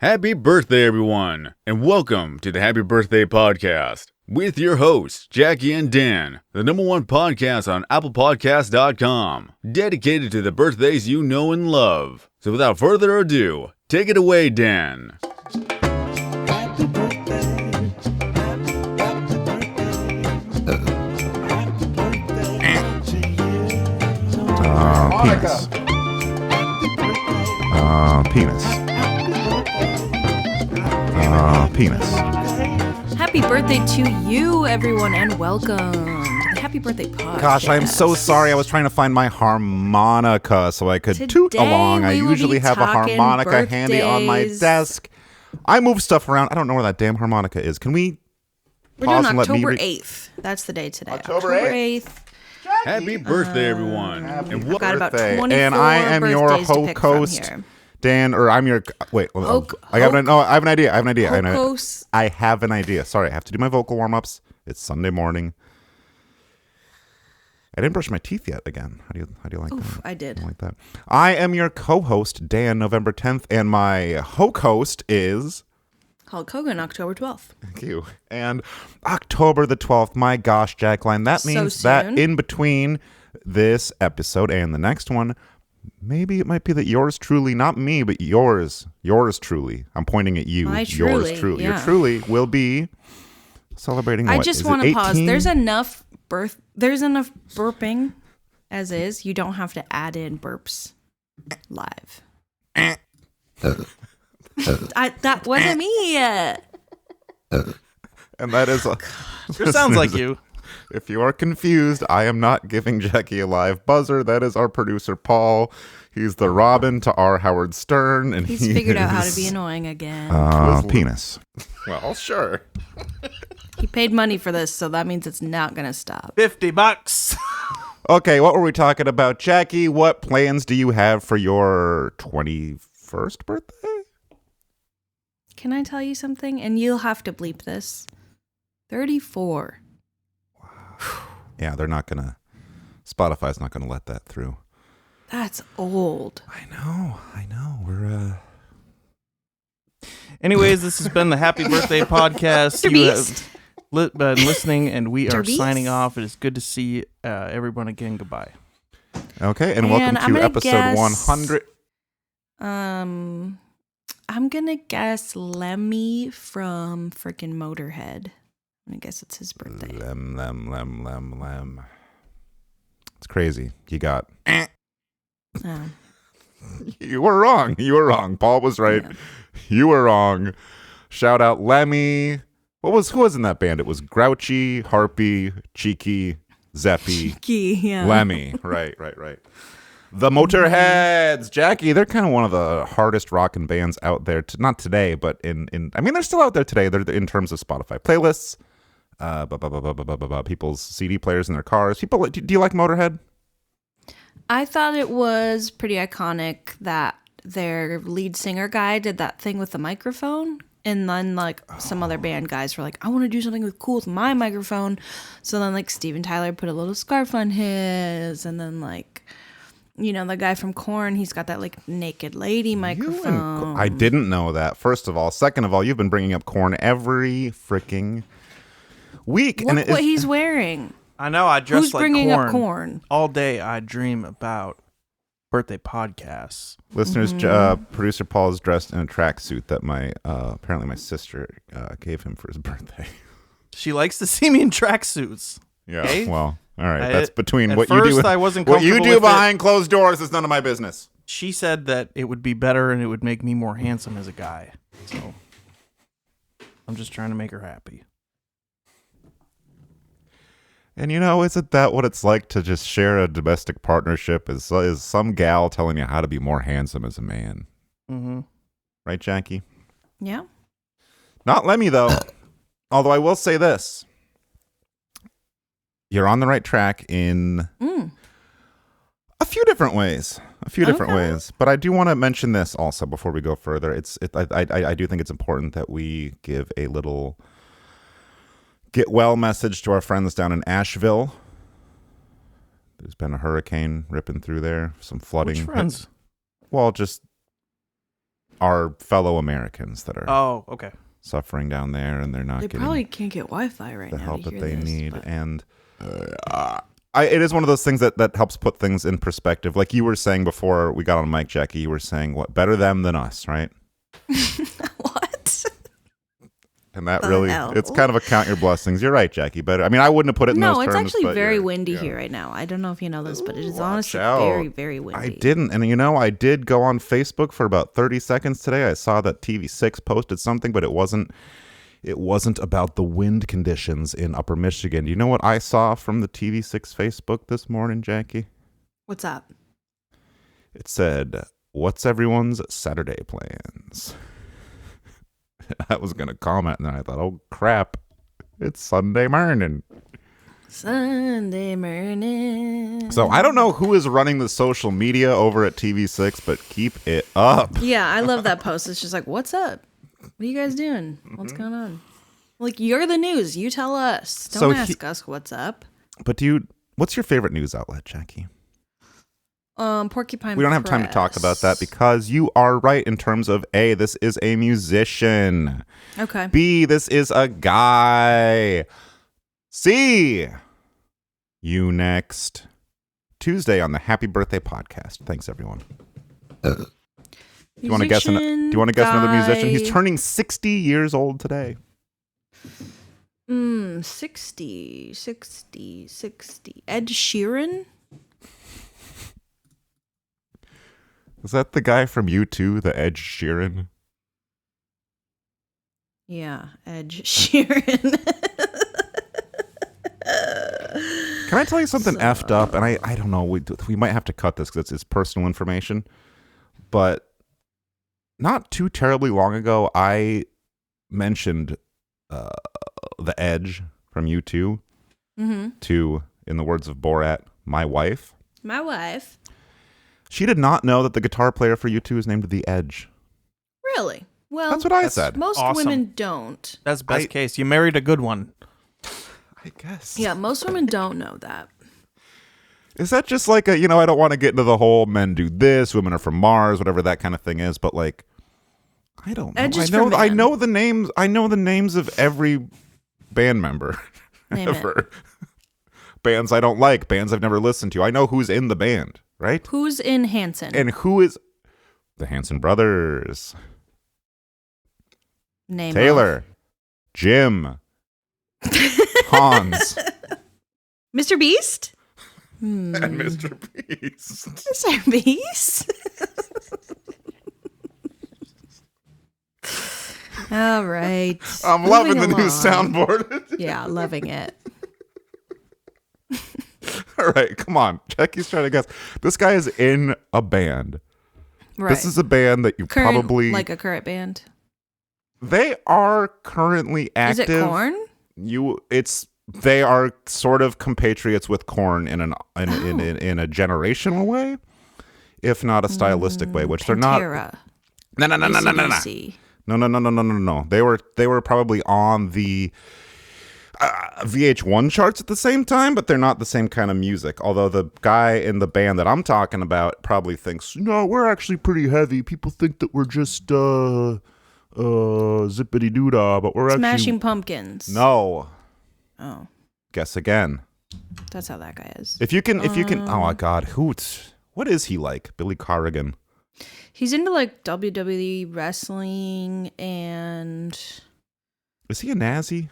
Happy birthday, everyone, and welcome to the Happy Birthday Podcast with your hosts, Jackie and Dan, the #1 podcast on ApplePodcast.com, dedicated to the birthdays you know and love. So without further ado, take it away, Dan. Happy birthday. Happy birthday. Happy birthday to you. Penis. Penis. Penis. Happy birthday to you, everyone, and welcome to the Happy Birthday Podcast. Gosh, I'm so sorry. I was trying to find my harmonica so I could Today toot along. I we will usually be have a talking harmonica handy on my birthdays. desk. I move stuff around. I don't know where that damn harmonica is. Can we We're pause doing and let me October read? 8th. That's the day today. October 8th. Happy birthday, everyone. And I've got about Birthday. 24 And I am your birthdays to pick from host, here. Dan, or I'm your... Wait. I have an idea. Hokos. I have an idea. Sorry, I have to do my vocal warm-ups. It's Sunday morning. I didn't brush my teeth yet again. How do you like Oof, that? I did. Like that. I am your co-host, Dan, November 10th, and my host is... Hulk Hogan, October 12th. Thank you. And October the 12th, my gosh, Jackline, that So means that soon. in between this episode and the next one, maybe it might be that yours truly, not me, but yours truly. I'm pointing at you. My Yours truly, truly. yeah. Your truly will be celebrating I what? just Is it want to pause. 18? There's enough burping as is. You don't have to add in burps live. That wasn't me. And that is... Sure sounds like you. If you are confused, I am not giving Jackie a live buzzer. That is our producer, Paul. He's the Robin to our Howard Stern. And He's figured out how to be annoying again. Penis. Well, sure. He paid money for this, so that means it's not going to stop. $50. Okay, what were we talking about? Jackie, what plans do you have for your 21st birthday? Can I tell you something? And you'll have to bleep this. 34. Yeah, they're not going to... Spotify's not going to let that through. That's old. I know. We're, Anyways, this has been the Happy Birthday Podcast. Mr. You Beast. have been listening, and we are Mr. Beast. signing off. It is good to see everyone again. Goodbye. Okay, and welcome And I'm to gonna episode guess- 100. I'm going to guess Lemmy from freaking Motorhead. I guess it's his birthday. Lem. It's crazy. You got... Oh. You were wrong. Paul was right. Yeah. You were wrong. Shout out Lemmy. Who was in that band? It was Grouchy, Harpy, Cheeky, Zeppy, Key, yeah. Lemmy. Right. The Motorheads, Jackie. They're kind of one of the hardest rocking bands out there. Not today, but in I mean, they're still out there today. They're in terms of Spotify playlists, people's CD players in their cars. People, do you like Motorhead? I thought it was pretty iconic that their lead singer guy did that thing with the microphone. And then, like, some other band guys were like, I want to do something cool with my microphone. So then, like, Steven Tyler put a little scarf on his. And then, like, you know, the guy from Korn, he's got that, like, naked lady microphone. I didn't know that, first of all. Second of all, you've been bringing up Korn every freaking week. Look and what he's wearing. I know. I dress Who's like bringing corn. up Korn? All day I dream about birthday podcasts. Listeners, producer Paul is dressed in a tracksuit that apparently my sister gave him for his birthday. She likes to see me in tracksuits. Yeah, Okay? well, all right. I- That's between at what you do. first, I wasn't What you comfortable do with it. behind closed doors is none of my business. She said that it would be better and it would make me more handsome as a guy. So I'm just trying to make her happy. And you know, isn't that what it's like to just share a domestic partnership? Is some gal telling you how to be more handsome as a man? Mm-hmm. Right, Jackie? Yeah. Not Lemmy, though. Although I will say this. You're on the right track in a few different ways. But I do want to mention this also before we go further. I do think it's important that we give a little get well message to our friends down in Asheville. There's been a hurricane ripping through there, some flooding. Which friends? Well, just our fellow Americans that are Oh, okay. suffering down there, and they're not They getting probably can't get Wi-Fi right the now. help to that hear they this, need. but- And it is one of those things that helps put things in perspective. Like you were saying before we got on mic, Jackie, you were saying, what, better them than us, right? What? And that The really, hell? it's kind of a count your blessings. You're right, Jackie. But I mean, I wouldn't have put it in No, those it's terms. actually but very you're- windy yeah. here right now. I don't know if you know this, but it is Watch honestly out. very, very windy. I didn't. And I did go on Facebook for about 30 seconds today. I saw that TV6 posted something, but it wasn't about the wind conditions in Upper Michigan. Do you know what I saw from the TV6 Facebook this morning, Jackie? What's up? It said, "What's everyone's Saturday plans?" I was going to comment, and then I thought, oh, crap. It's Sunday morning. Sunday morning. So I don't know who is running the social media over at TV6, but keep it up. Yeah, I love that post. It's just like, what's up? What are you guys doing? What's going on? Like, you're the news. You tell us. Don't So ask us what's up. But what's your favorite news outlet, Jackie? Porcupine We don't have time to talk about that Press. because you are right in terms of A, this is a musician. Okay. B, this is a guy. C, you next. Tuesday on the Happy Birthday podcast. Thanks, everyone. Do you want to guess? Do you want to guess another musician? He's turning 60 years old today. 60. Ed Sheeran? Is that the guy from U2, the Ed Sheeran? Yeah, Ed Sheeran. Can I tell you something effed up? And I don't know. We might have to cut this because it's personal information. But not too terribly long ago, I mentioned the Edge from U2 to, in the words of Borat, my wife. My wife. She did not know that the guitar player for U2 is named The Edge. Really? Well, That's what I said. most awesome. women don't. That's best case. You married a good one. I guess. Yeah, most women don't know that. Is that just like I don't want to get into the whole men do this, women are from Mars, whatever that kind of thing is, but like, I don't know. Edge is for I men. know the names. I know the names of every band member Name it. ever. Bands I don't like, bands I've never listened to. I know who's in the band, right? Who's in Hanson? And who is the Hanson brothers? Name Taylor, Jim, Hans, Mr. Beast? and Mr. Beast. Mr. Beast? All right. I'm loving the Moving new along. soundboard. Yeah, loving it. All right, come on. Jackie's trying to guess. This guy is in a band. Right. This is a band that you current, probably like a current band. They are currently Is active. it Korn? They are sort of compatriots with Korn in a generational way, if not a stylistic way, which they're not. Pantera. No. AC/DC. No. They were probably on the VH1 charts at the same time, but they're not the same kind of music. Although the guy in the band that I'm talking about probably thinks, no, we're actually pretty heavy. People think that we're just zippity doo dah, but we're Smashing actually Pumpkins. no. Oh, Guess again. that's how that guy is. If you can. Oh my God, what is he like? Billy Corrigan. He's into like WWE wrestling and Is he a Nazi?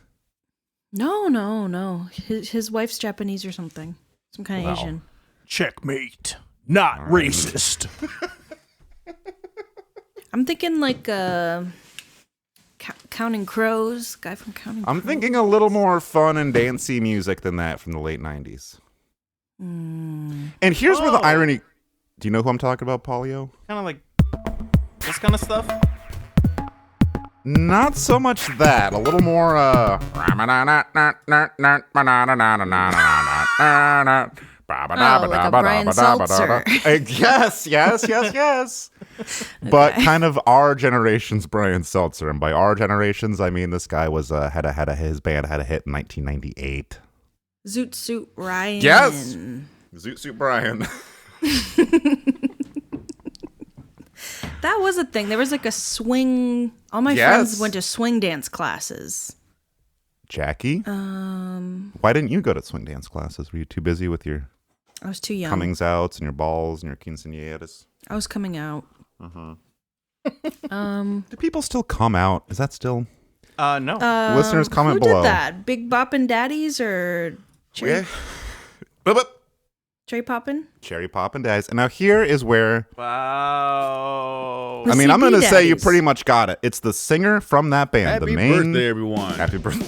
no. His wife's Japanese or something. Some kind of Wow. Asian. Checkmate. Not racist. I'm thinking like Counting Crows, guy from Counting Crows. I'm thinking a little more fun and dancey music than that from the late 90s. Mm. And here's where the Oh. irony. Do you know who I'm talking about, Polio? Kind of like this kind of stuff. Not so much that. A little more. Oh, like a Brian Seltzer. Yes. But kind of our generation's Brian Seltzer, and by our generations, I mean this guy was his band had a hit in 1998. Zoot Suit Ryan. Yes. Zoot Suit Brian. That was a thing. There was like a swing. All my friends went to swing dance classes. Jackie? Why didn't you go to swing dance classes? Were you too busy with your I was too young. comings outs and your balls and your quinceañeras? I was coming out. Do people still come out? Is that still? No. Listeners, comment who below. did that? Big Boppin' Daddies or Cherry Poppin'? Cherry Poppin' Daddies. And now here is where, Wow. The I mean, I'm CP going to say you Daddies. pretty much got it. It's the singer from that band. Happy the main birthday, everyone. Happy birthday.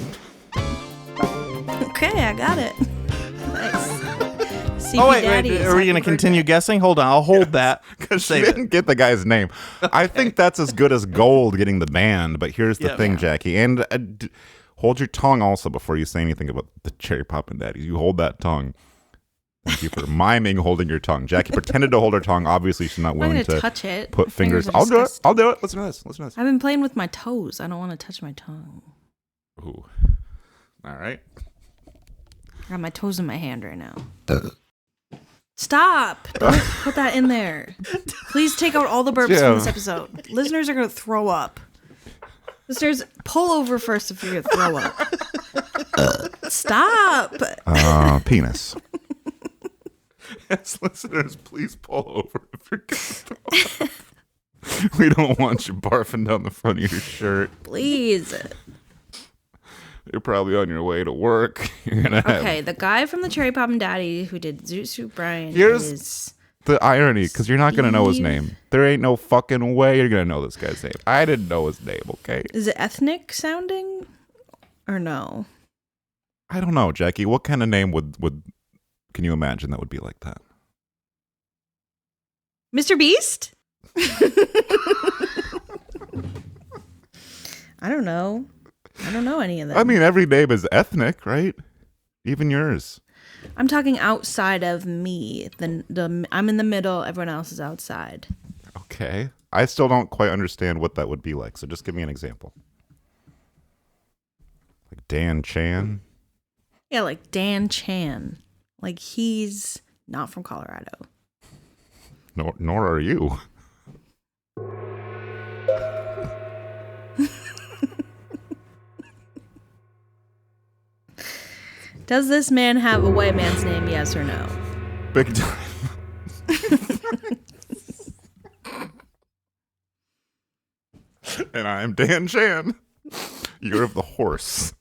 Okay, I got it. Nice. CP Oh, wait. Daddies, Are we going to happy continue guessing? Hold on. I'll hold that. Because she Save it. didn't get the guy's name. I think that's as good as gold getting the band. But here's the Yeah. thing, Jackie. And hold your tongue also before you say anything about the Cherry Poppin' Daddies. You hold that tongue. Thank you for miming holding your tongue. Jackie pretended to hold her tongue. Obviously, she's not I'm willing not gonna to touch it. put My fingers. fingers are I'll do it. disgusting. I'll do it. Listen to this. Listen to this. I've been playing with my toes. I don't want to touch my tongue. Ooh. All right. I got my toes in my hand right now. Stop! Don't put that in there. Please take out all the burps from this episode. Listeners are going to throw up. Listeners, pull over first if you're going to throw up. Stop! Penis. Yes, listeners, please pull over if you're going to throw up. We don't want you barfing down the front of your shirt. Please. You're probably on your way to work. You're gonna have Okay, the guy from the Cherry Poppin' Daddy who did Zoot Suit Brian Here's- is... the irony, because you're not going to know his Steve. name. There ain't no fucking way you're going to know this guy's name. I didn't know his name, okay? Is it ethnic sounding? Or no? I don't know, Jackie. What kind of name would can you imagine that would be like that? Mr. Beast? I don't know. I don't know any of them. I mean, every name is ethnic, right? Even yours. I'm talking outside of me. I'm in the middle. Everyone else is outside. Okay. I still don't quite understand what that would be like, so just give me an example. Like Dan Chan? Yeah, like Dan Chan. Like he's not from Colorado. Nor are you. Does this man have a white man's name? Yes or no? Big time. And I'm Dan Chan. Year of the horse.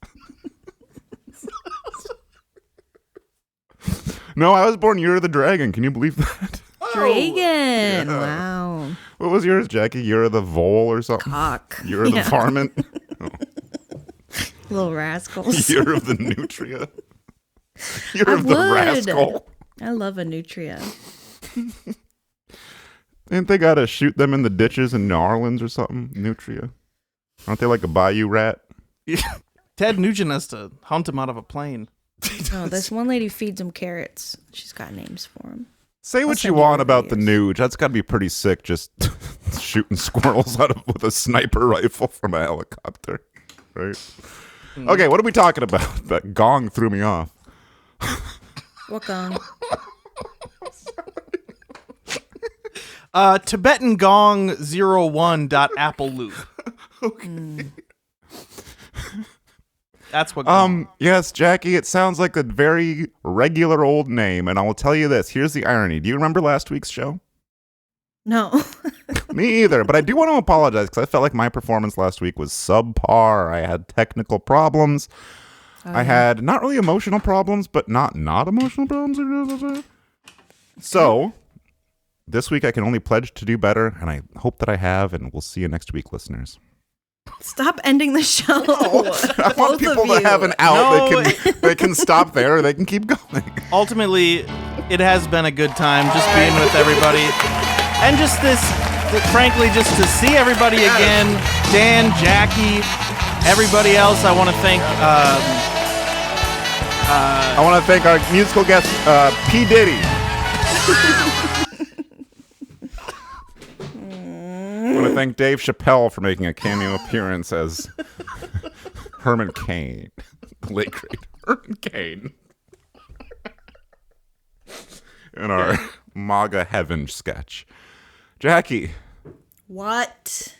No, I was born Year of the Dragon. Can you believe that? Dragon. Wow. What was yours, Jackie? Year of the Vole or something? Cock. Year of the Varmint? Little rascals. Year of the Nutria? Year I of the would. Rascal? I love a nutria. Ain't they gotta shoot them in the ditches in New Orleans or something? Nutria. Aren't they like a bayou rat? Ted Nugent has to hunt him out of a plane. Oh, this one lady feeds him carrots. She's got names for him. Say what you send you want her about the videos. Nuge. That's gotta be pretty sick, just shooting squirrels out of with a sniper rifle from a helicopter. Right? Okay, what are we talking about? That gong threw me off. What gong? Tibetan Gong 01.apple loop. That's what. Yes, Jackie, it sounds like a very regular old name, and I will tell you this. Here's the irony. Do you remember last week's show? No. Me either, but I do want to apologize because I felt like my performance last week was subpar. I had technical problems. I had not really emotional problems, but not emotional problems. So, this week I can only pledge to do better, and I hope that I have, and we'll see you next week, listeners. Stop ending the show. I want people to have an out. No. They can stop there, or they can keep going. Ultimately, it has been a good time just being with everybody. And just frankly, just to see everybody again. Dan, Jackie, everybody else, I want to thank. I want to thank our musical guest, P. Diddy. I want to thank Dave Chappelle for making a cameo appearance as Herman Cain, the late great Herman Cain, in our MAGA Heaven sketch. Jackie, What?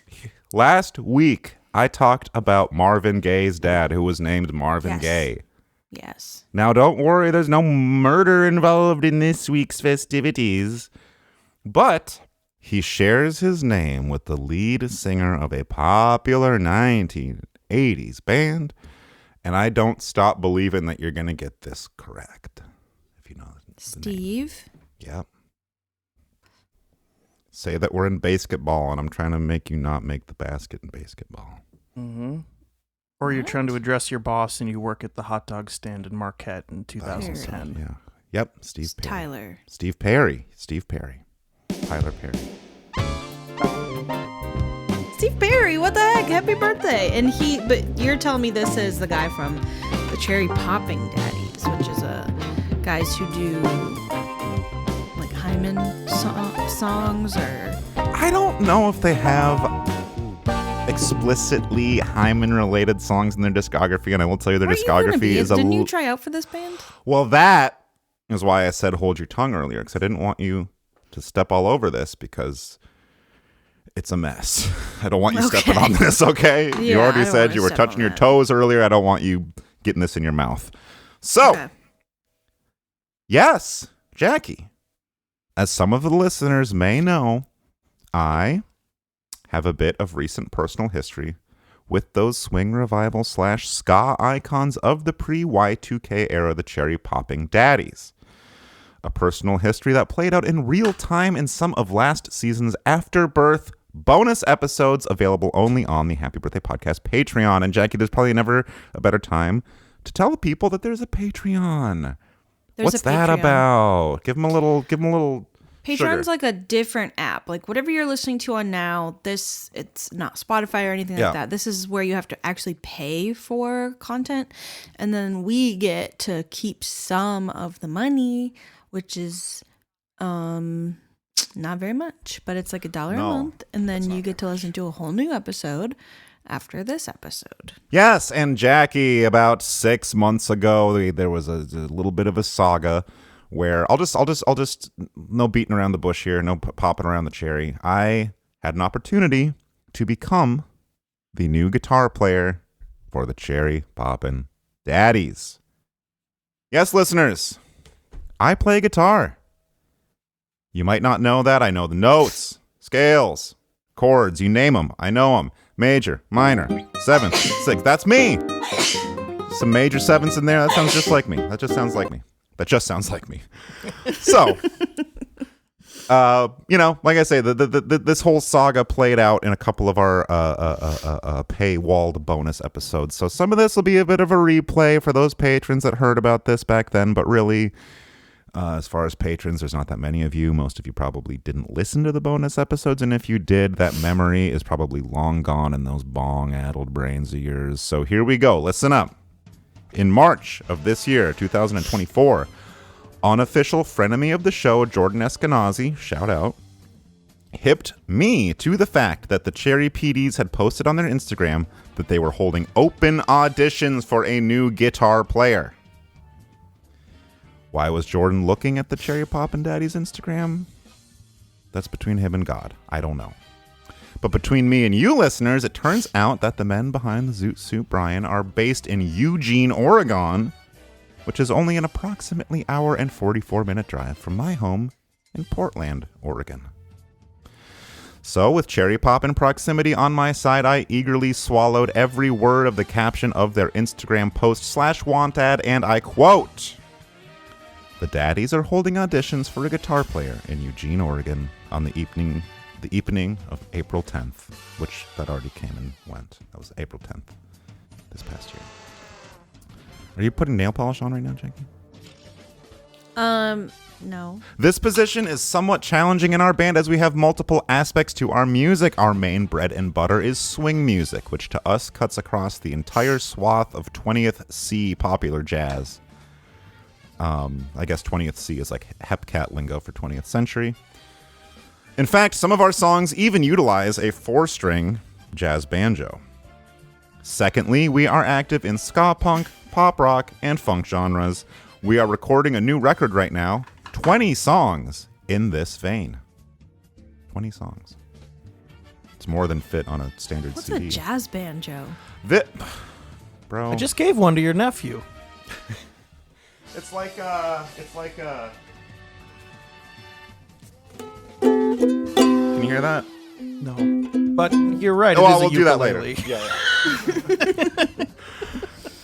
Last week, I talked about Marvin Gaye's dad, who was named Marvin Yes. Gaye. Yes. Now, don't worry, there's no murder involved in this week's festivities. But he shares his name with the lead singer of a popular 1980s band. And I don't stop believing that you're going to get this correct. If you know the name. Steve? Yep. Say that we're in basketball, and I'm trying to make you not make the basket in basketball. Mm-hmm. Or you're trying to address your boss and you work at the hot dog stand in Marquette in 2010. Yeah. Yep. Steve Perry. Tyler. Steve Perry. Steve Perry. Tyler Perry. Steve Perry, what the heck? Happy birthday. But you're telling me this is the guy from the Cherry Popping Daddies, which is guys who do like Hyman songs or... I don't know if they have explicitly Hyman-related songs in their discography, and I will tell you their discography is Didn't you try out for this band? Well, that is why I said hold your tongue earlier, because I didn't want you to step all over this, because it's a mess. I don't want you stepping on this, okay? Yeah, you already said you were step touching on your that. toes earlier. I don't want you getting this in your mouth. So, Okay. yes, Jackie, as some of the listeners may know, I have a bit of recent personal history with those swing revival / ska icons of the pre-Y2K era, the Cherry Popping Daddies. A personal history that played out in real time in some of last season's Afterbirth bonus episodes, available only on the Happy Birthday Podcast Patreon. And Jackie, there's probably never a better time to tell the people that there's a Patreon. What's that Patreon. about? Give them a little Patreon's sugar. like a different app. Like whatever you're listening to on now, it's not Spotify or anything Yeah. like that. This is where you have to actually pay for content. And then we get to keep some of the money, which is not very much, but it's like $1 a No, month. And then you get to listen to a whole new episode after this episode. Yes, and Jackie, about 6 months ago, there was a little bit of a saga where I'll just no beating around the bush here, no popping around the cherry. I had an opportunity to become the new guitar player for the Cherry Poppin' Daddies. Yes, listeners, I play guitar. You might not know that. I know the notes, scales, chords, you name them. I know them. Major, minor, seventh, sixth. That's me. Some major sevenths in there. That sounds just like me. That just sounds like me. So, like I say, this whole saga played out in a couple of our paywalled bonus episodes. So some of this will be a bit of a replay for those patrons that heard about this back then. But really, as far as patrons, there's not that many of you. Most of you probably didn't listen to the bonus episodes. And if you did, that memory is probably long gone in those bong-addled brains of yours. So here we go. Listen up. In March of this year, 2024, unofficial frenemy of the show, Jordan Eskenazi, shout out, hipped me to the fact that the Cherry PDs had posted on their Instagram that they were holding open auditions for a new guitar player. Why was Jordan looking at the Cherry Poppin' Daddy's Instagram? That's between him and God. I don't know. But between me and you listeners, it turns out that the men behind the Zoot Suit Brian are based in Eugene, Oregon, which is only an approximately hour and 44-minute drive from my home in Portland, Oregon. So, with Cherry Pop in proximity on my side, I eagerly swallowed every word of the caption of their Instagram post / want ad, and I quote, "The Daddies are holding auditions for a guitar player in Eugene, Oregon on the evening of April 10th, which that already came and went. That was April 10th this past year. Are you putting nail polish on right now, Jackie? No. This position is somewhat challenging in our band as we have multiple aspects to our music. Our main bread and butter is swing music, which to us cuts across the entire swath of 20th C popular jazz. I guess 20th C is like hepcat lingo for 20th century. In fact, some of our songs even utilize a 4-string jazz banjo. Secondly, we are active in ska punk, pop rock, and funk genres. We are recording a new record right now, 20 songs in this vein. 20 songs. It's more than fit on a standard What's CD. a jazz banjo? Bro. I just gave one to your nephew. It's like Can you hear that? No. But you're right. Oh, it is we'll a do that later. ukulele. Yeah.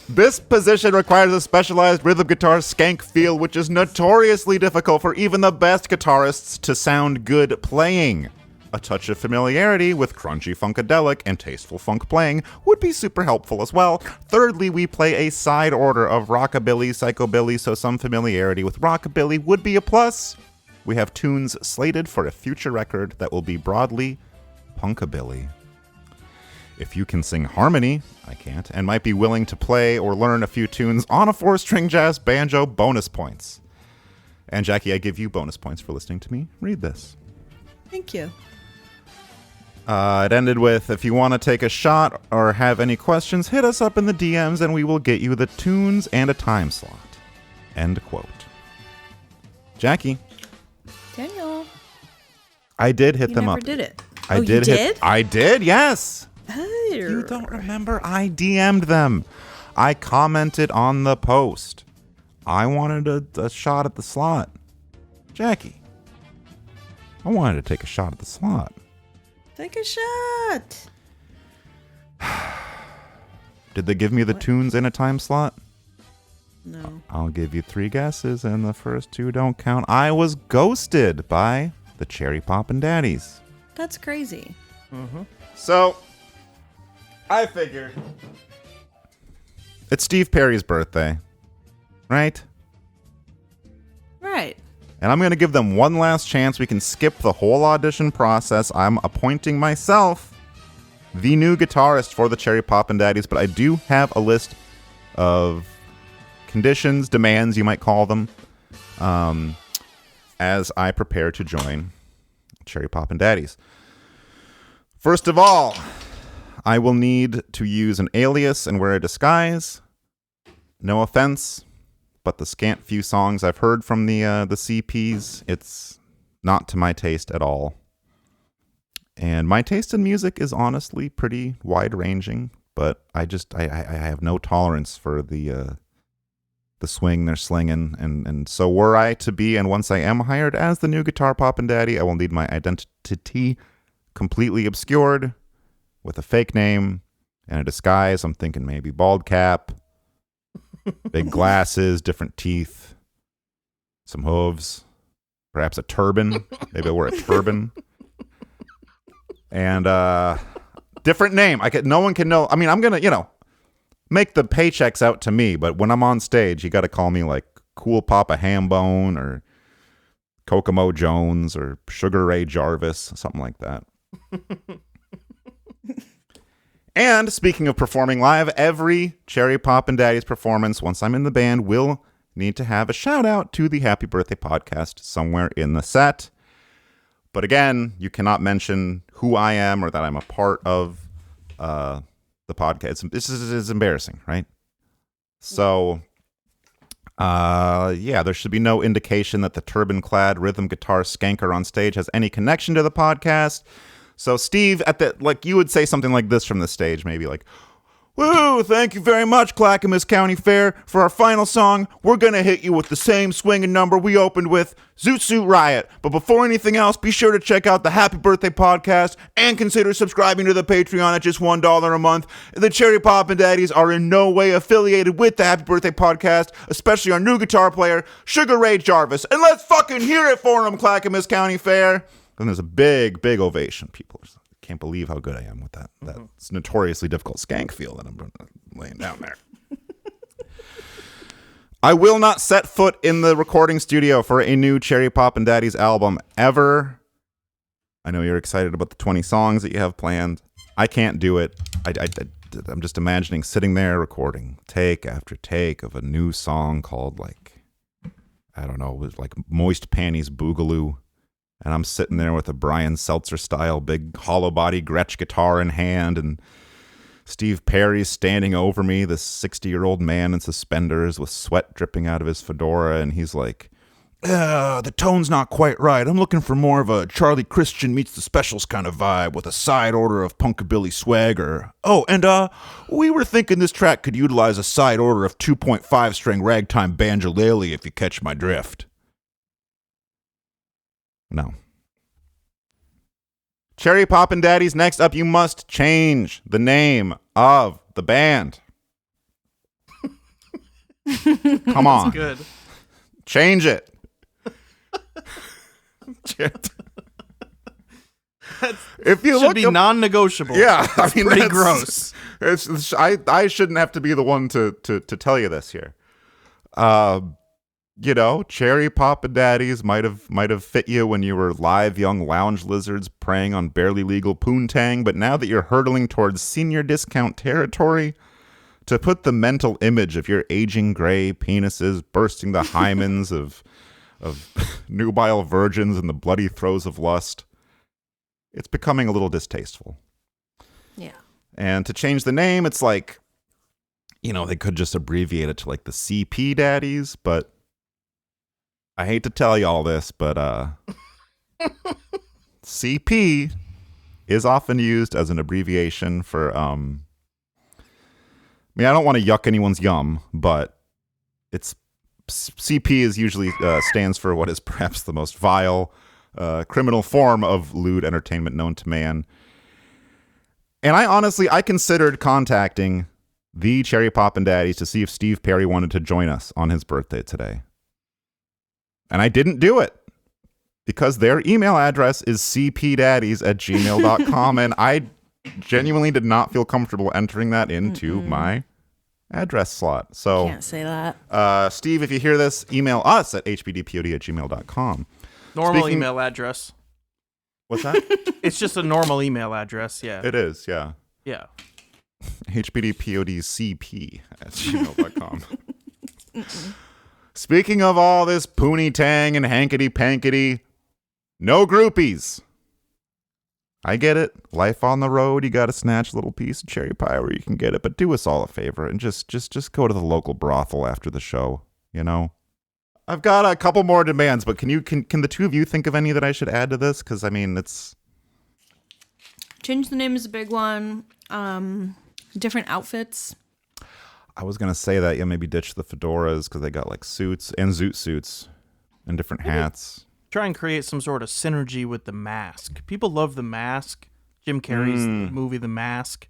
This position requires a specialized rhythm guitar skank feel, which is notoriously difficult for even the best guitarists to sound good playing. A touch of familiarity with crunchy funkadelic and tasteful funk playing would be super helpful as well. Thirdly, we play a side order of rockabilly, psychobilly, so some familiarity with rockabilly would be a plus. We have tunes slated for a future record that will be broadly punkabilly. If you can sing harmony, I can't, and might be willing to play or learn a few tunes on a 4-string jazz banjo, bonus points. And Jackie, I give you bonus points for listening to me read this. Thank you. It ended with, if you want to take a shot or have any questions, hit us up in the DMs and we will get you the tunes and a time slot. End quote. Jackie. Daniel. I did hit them never up. did it. I Oh, did you hit. did? I did, yes. Oh. You don't remember? I DM'd them. I commented on the post. I wanted a shot at the slot. Jackie. I wanted to take a shot at the slot. Take a shot. Did they give me the tunes in a time slot? No. I'll give you 3 guesses, and the first 2 don't count. I was ghosted by the Cherry Poppin' Daddies. That's crazy. So, I figured it's Steve Perry's birthday, right? Right. And I'm going to give them one last chance. We can skip the whole audition process. I'm appointing myself the new guitarist for the Cherry Poppin' Daddies, but I do have a list of conditions, demands, you might call them, as I prepare to join Cherry Poppin' Daddies. First of all, I will need to use an alias and wear a disguise. No offense, but the scant few songs I've heard from the CPs, it's not to my taste at all. And my taste in music is honestly pretty wide-ranging, but I have no tolerance for the swing they're slinging. And so were I to be, and once I am hired as the new Guitar Poppin' Daddy, I will need my identity completely obscured with a fake name and a disguise. I'm thinking maybe bald cap, big glasses, different teeth, some hooves, perhaps a turban. Maybe I wear a turban. And different name. No one can know. I mean, I'm going to, make the paychecks out to me, but when I'm on stage, you got to call me like Cool Papa Hambone or Kokomo Jones or Sugar Ray Jarvis, something like that. And speaking of performing live, every Cherry Poppin' Daddies performance, once I'm in the band, will need to have a shout out to the Happy Birthday podcast somewhere in the set. But again, you cannot mention who I am or that I'm a part of the podcast. This is embarrassing, right? So, there should be no indication that the turban-clad rhythm guitar skanker on stage has any connection to the podcast. So Steve, you would say something like this from the stage, maybe like, "Woo, thank you very much, Clackamas County Fair. For our final song, we're going to hit you with the same swinging number we opened with, Zoot Suit Riot. But before anything else, be sure to check out the Happy Birthday podcast and consider subscribing to the Patreon at just $1 a month. The Cherry Poppin' Daddies are in no way affiliated with the Happy Birthday podcast, especially our new guitar player, Sugar Ray Jarvis. And let's fucking hear it for him, Clackamas County Fair." And there's a big, big ovation. People can't believe how good I am with that. That's notoriously difficult skank feel that I'm laying down there. I will not set foot in the recording studio for a new Cherry Poppin' Daddies album ever. I know you're excited about the 20 songs that you have planned. I can't do it. I'm just imagining sitting there recording take after take of a new song called Moist Panties Boogaloo. And I'm sitting there with a Brian Seltzer-style big hollow body Gretsch guitar in hand, and Steve Perry's standing over me, this 60-year-old man in suspenders with sweat dripping out of his fedora, and he's like, The tone's not quite right. I'm looking for more of a Charlie Christian meets the specials kind of vibe with a side order of punkabilly swagger. Oh, and we were thinking this track could utilize a side order of 2.5 string ragtime banjolele if you catch my drift. No. Cherry Poppin' Daddies, next up, you must change the name of the band. Come on. Good. Change it. If you Should look be up, non-negotiable. yeah, I mean, Pretty that's- gross. I shouldn't have to be the one to tell you this here. Cherry Poppin' Daddies might have fit you when you were live young lounge lizards preying on barely legal poontang, but now that you're hurtling towards senior discount territory, to put the mental image of your aging gray penises bursting the hymens of nubile virgins in the bloody throes of lust, it's becoming a little distasteful. Yeah. And to change the name, it's like, they could just abbreviate it to like the CP Daddies, but I hate to tell you all this, but CP is often used as an abbreviation for, I don't want to yuck anyone's yum, but it's CP is usually stands for what is perhaps the most vile, criminal form of lewd entertainment known to man. And I considered contacting the Cherry Poppin' Daddies to see if Steve Perry wanted to join us on his birthday today. And I didn't do it because their email address is cpdaddies@gmail.com. And I genuinely did not feel comfortable entering that into my address slot. So Can't say that. Steve, if you hear this, email us at hbdpod@gmail.com. Normal email address. What's that? It's just a normal email address, yeah. It is, yeah. Yeah. hbdpodcp@gmail.com. Speaking of all this poonie-tang and hankety-pankety, no groupies. I get it. Life on the road, you got to snatch a little piece of cherry pie where you can get it, but do us all a favor and just go to the local brothel after the show, I've got a couple more demands, but can the two of you think of any that I should add to this? Because, it's... Change the name is a big one. Different outfits. I was going to say that, maybe ditch the fedoras because they got, like, suits and zoot suits and different hats. Try and create some sort of synergy with The Mask. People love The Mask. Jim Carrey's movie The Mask.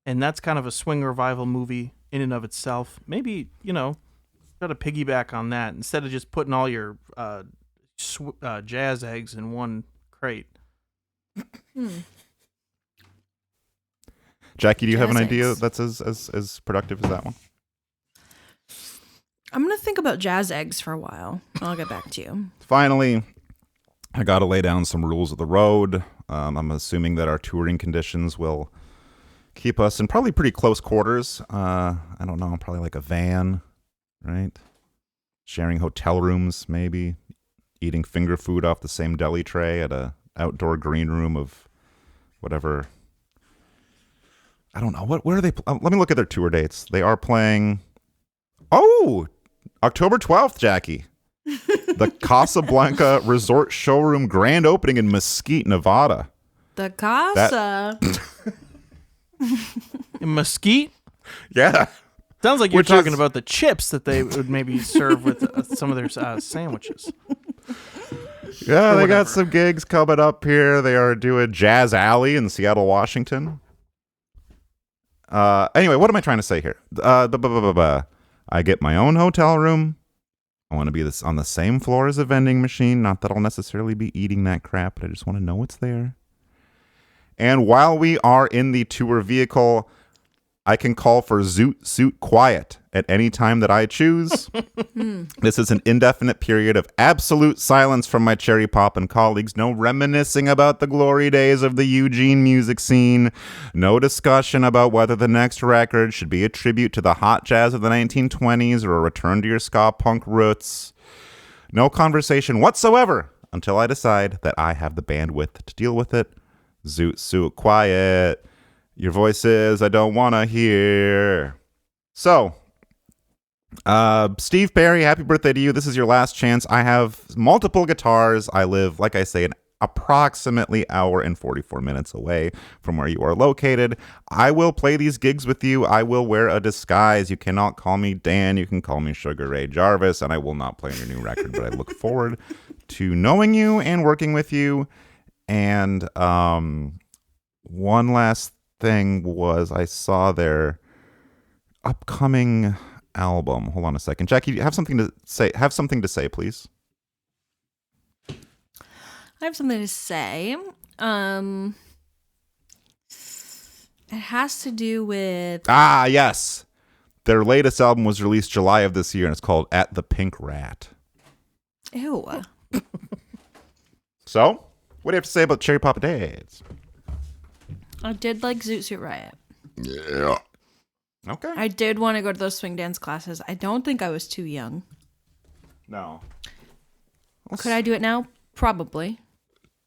And that's kind of a swing revival movie in and of itself. Maybe, try to piggyback on that instead of just putting all your jazz eggs in one crate. Jackie, do you have an Jazz idea eggs. that's as productive as that one? I'm going to think about jazz eggs for a while. I'll get back to you. Finally, I got to lay down some rules of the road. I'm assuming that our touring conditions will keep us in probably pretty close quarters. I don't know, probably like a van, right? Sharing hotel rooms, maybe. Eating finger food off the same deli tray at a outdoor green room of whatever. I don't know. Where are they? Let me look at their tour dates. They are playing... Oh! October 12th, Jackie. The Casablanca Resort Showroom grand opening in Mesquite, Nevada. The Casa. In Mesquite? Yeah. Sounds like you're Which talking is- about the chips that they would maybe serve with some of their sandwiches. Yeah, they got whatever. some gigs coming up here. They are doing Jazz Alley in Seattle, Washington. Anyway, what am I trying to say here? I get my own hotel room. I want to be on the same floor as a vending machine. Not that I'll necessarily be eating that crap, but I just want to know what's there. And while we are in the tour vehicle, I can call for Zoot Suit Quiet at any time that I choose. This is an indefinite period of absolute silence from my Cherry Poppin' colleagues. No reminiscing about the glory days of the Eugene music scene. No discussion about whether the next record should be a tribute to the hot jazz of the 1920s or a return to your ska punk roots. No conversation whatsoever until I decide that I have the bandwidth to deal with it. Zoot Suit Quiet. Your voices I don't want to hear. So, Steve Perry, happy birthday to you. This is your last chance. I have multiple guitars. I live, like I say, an approximately hour and 44 minutes away from where you are located. I will play these gigs with you. I will wear a disguise. You cannot call me Dan. You can call me Sugar Ray Jarvis, and I will not play on your new record, but I look forward to knowing you and working with you. And one last thing was I saw their upcoming album. Hold on a second. Jackie, you have something to say? Have something to say, please. I have something to say. It has to do with Yes. Their latest album was released July of this year, and it's called At the Pink Rat. ew. So, what do you have to say about Cherry Pop Days? I did like Zoot Suit Riot. Yeah. Okay. I did want to go to those swing dance classes. I don't think I was too young. No. Could I do it now? Probably.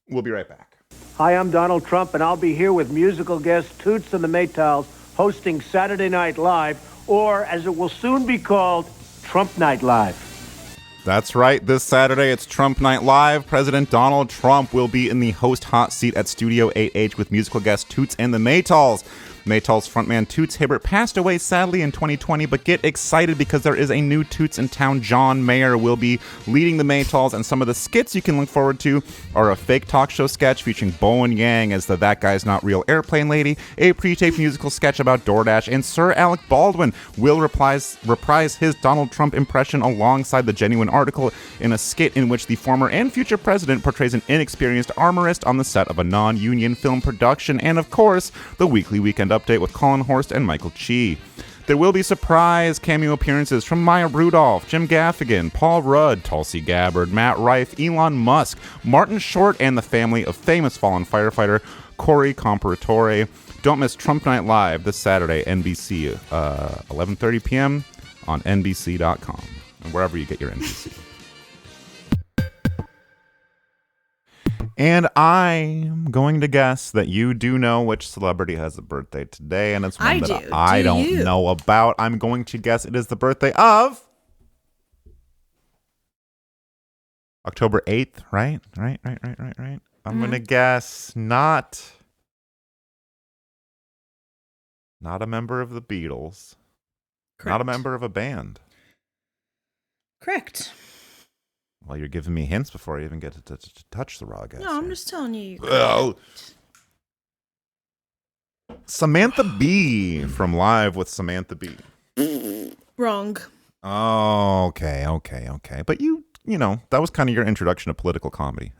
We'll be right back. Hi, I'm Donald Trump, and I'll be here with musical guest Toots and the Maytals hosting Saturday Night Live, or as it will soon be called, Trump Night Live. That's right. This Saturday, it's Trump Night Live. President Donald Trump will be in the host hot seat at Studio 8H with musical guest Toots and the Maytals. Maytals frontman Toots Hibbert passed away sadly in 2020, but get excited because there is a new Toots in town. John Mayer will be leading the Maytals, and some of the skits you can look forward to are a fake talk show sketch featuring Bowen Yang as the That Guy's Not Real airplane lady, a pre-taped musical sketch about DoorDash, and Sir Alec Baldwin will reprise his Donald Trump impression alongside the Genuine article in a skit in which the former and future president portrays an inexperienced armorist on the set of a non-union film production, and of course, the weekly weekend update with Colin Horst and Michael Chi. There will be surprise cameo appearances from Maya Rudolph, Jim Gaffigan, Paul Rudd, Tulsi Gabbard, Matt Rife, Elon Musk, Martin Short, and the family of famous fallen firefighter Corey Comparatore. Don't miss Trump Night Live this Saturday, NBC, 11:30 p.m. on NBC.com and wherever you get your NBC. And I'm going to guess that you do know which celebrity has a birthday today, and it's one I that do. I Do don't you? know about. I'm going to guess it is the birthday of October 8th, right? Right. I'm going to guess not a member of the Beatles, not a Correct. member of a band. Correct. Well, you're giving me hints before I even get to touch the raw guess. No, I'm here. just telling you. Well, Samantha Bee from Live with Samantha Bee. Wrong. Oh, okay. But you know, that was kind of your introduction to political comedy.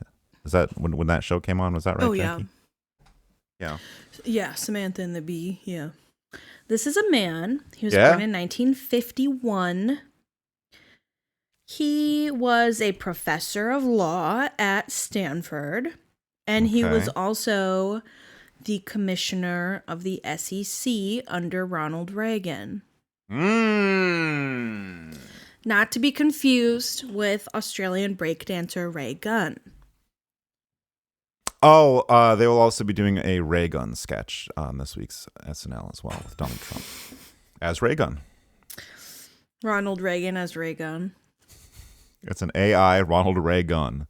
Is that when that show came on? Was that right? Oh, yeah. Jackie? Yeah. Yeah, Samantha and the Bee. Yeah. This is a man. He was Yeah? born in 1951. He was a professor of law at Stanford, and he was Okay. also the commissioner of the SEC under Ronald Reagan. Not to be confused with Australian breakdancer Ray Gunn. Oh, they will also be doing a Ray Gun sketch on this week's SNL as well with Donald Trump as Ray Gun. Ronald Reagan as Ray Gunn. It's an AI Ronald Ray Gun.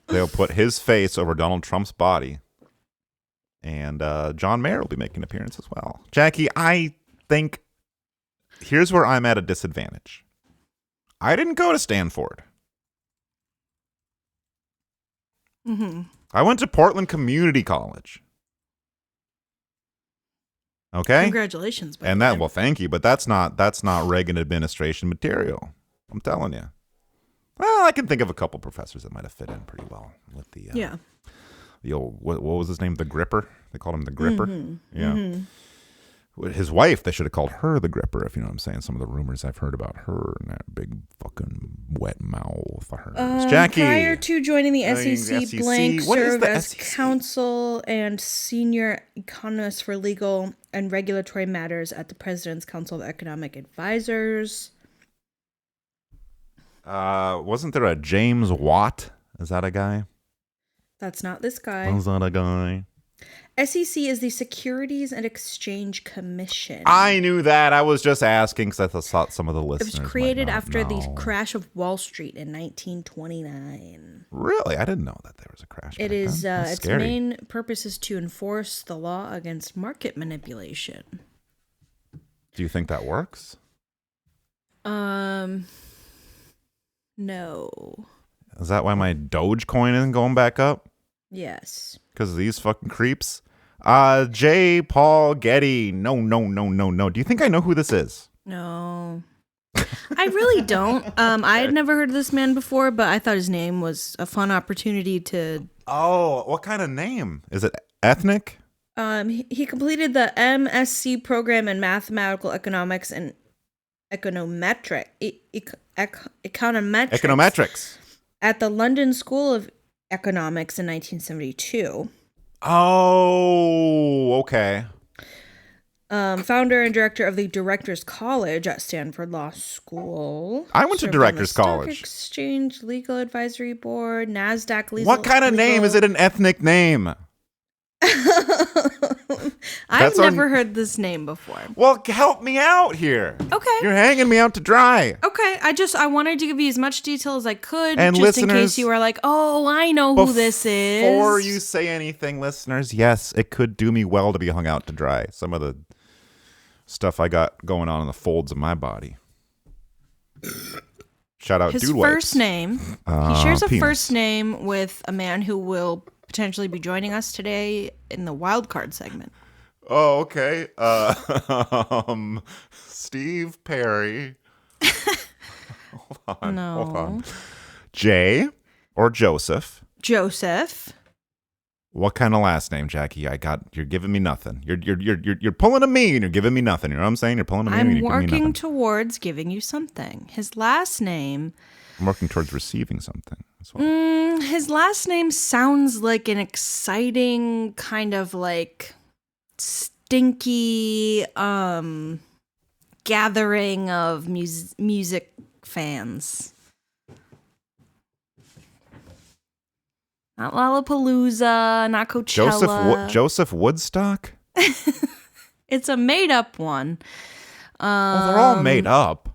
They'll put his face over Donald Trump's body. And John Mayer will be making an appearance as well. Jackie, I think here's where I'm at a disadvantage. I didn't go to Stanford. Mm-hmm. I went to Portland Community College. Okay? Congratulations. by And the that, way. well, thank you, but that's not Reagan administration material. I'm telling you. Well, I can think of a couple professors that might have fit in pretty well with the Yeah. the old what was his name? The Gripper. They called him the Gripper. Mm-hmm. Yeah. Mm-hmm. His wife, they should have called her the Gripper, if you know what I'm saying. Some of the rumors I've heard about her and that big fucking wet mouth of hers. Jackie. Prior to joining the Joining the SEC, SEC. Blank What is served the as SEC? counsel and senior economist for legal and regulatory matters at the President's Council of Economic Advisors. Wasn't there a James Watt? Is that a guy? That's not this guy. Was that a guy? SEC is the Securities and Exchange Commission. I knew that. I was just asking because I thought some of the It listeners was created might not after the know. crash of Wall Street in 1929. Really? I didn't know that there was a crash. It back is then. That's its scary. main purpose is to enforce the law against market manipulation. Do you think that works? No. Is that why my Dogecoin isn't going back up? Yes. Because of these fucking creeps? J. Paul Getty. No. Do you think I know who this is? No. I really don't. I had never heard of this man before, but I thought his name was a fun opportunity to. Oh, what kind of name? Is it ethnic? He completed the MSc program in mathematical economics and econometrics at the London School of Economics in 1972. Oh, okay. Founder and director of the Directors College at Stanford Law School. I went to Served on Directors the Stock College. Exchange Legal Advisory Board, NASDAQ Legal. What kind of name? Is it an ethnic name? I've That's our- never heard this name before. Well, help me out here. Okay. You're hanging me out to dry. Okay, I wanted to give you as much detail as I could, And just in listeners, case you were like, oh, I know who this is. Before you say anything, listeners, yes, it could do me well to be hung out to dry. Some of the stuff I got going on in the folds of my body. Shout out His Dude Wipes. first name, he shares a penis. first name with a man who will potentially be joining us today in the wild card segment. Oh, okay. Steve Perry. Hold on. Jay or Joseph? Joseph. What kind of last name, Jackie? You're giving me nothing. You're pulling a me and you're giving me nothing. You know what I'm saying? You're pulling a me and I'm you're giving me working nothing. towards giving you something. His last name. I'm working towards receiving something as well. His last name sounds like an exciting kind of like stinky gathering of music fans. Not Lollapalooza, not Coachella. Joseph Woodstock? It's a made up one. Oh, they're all made up.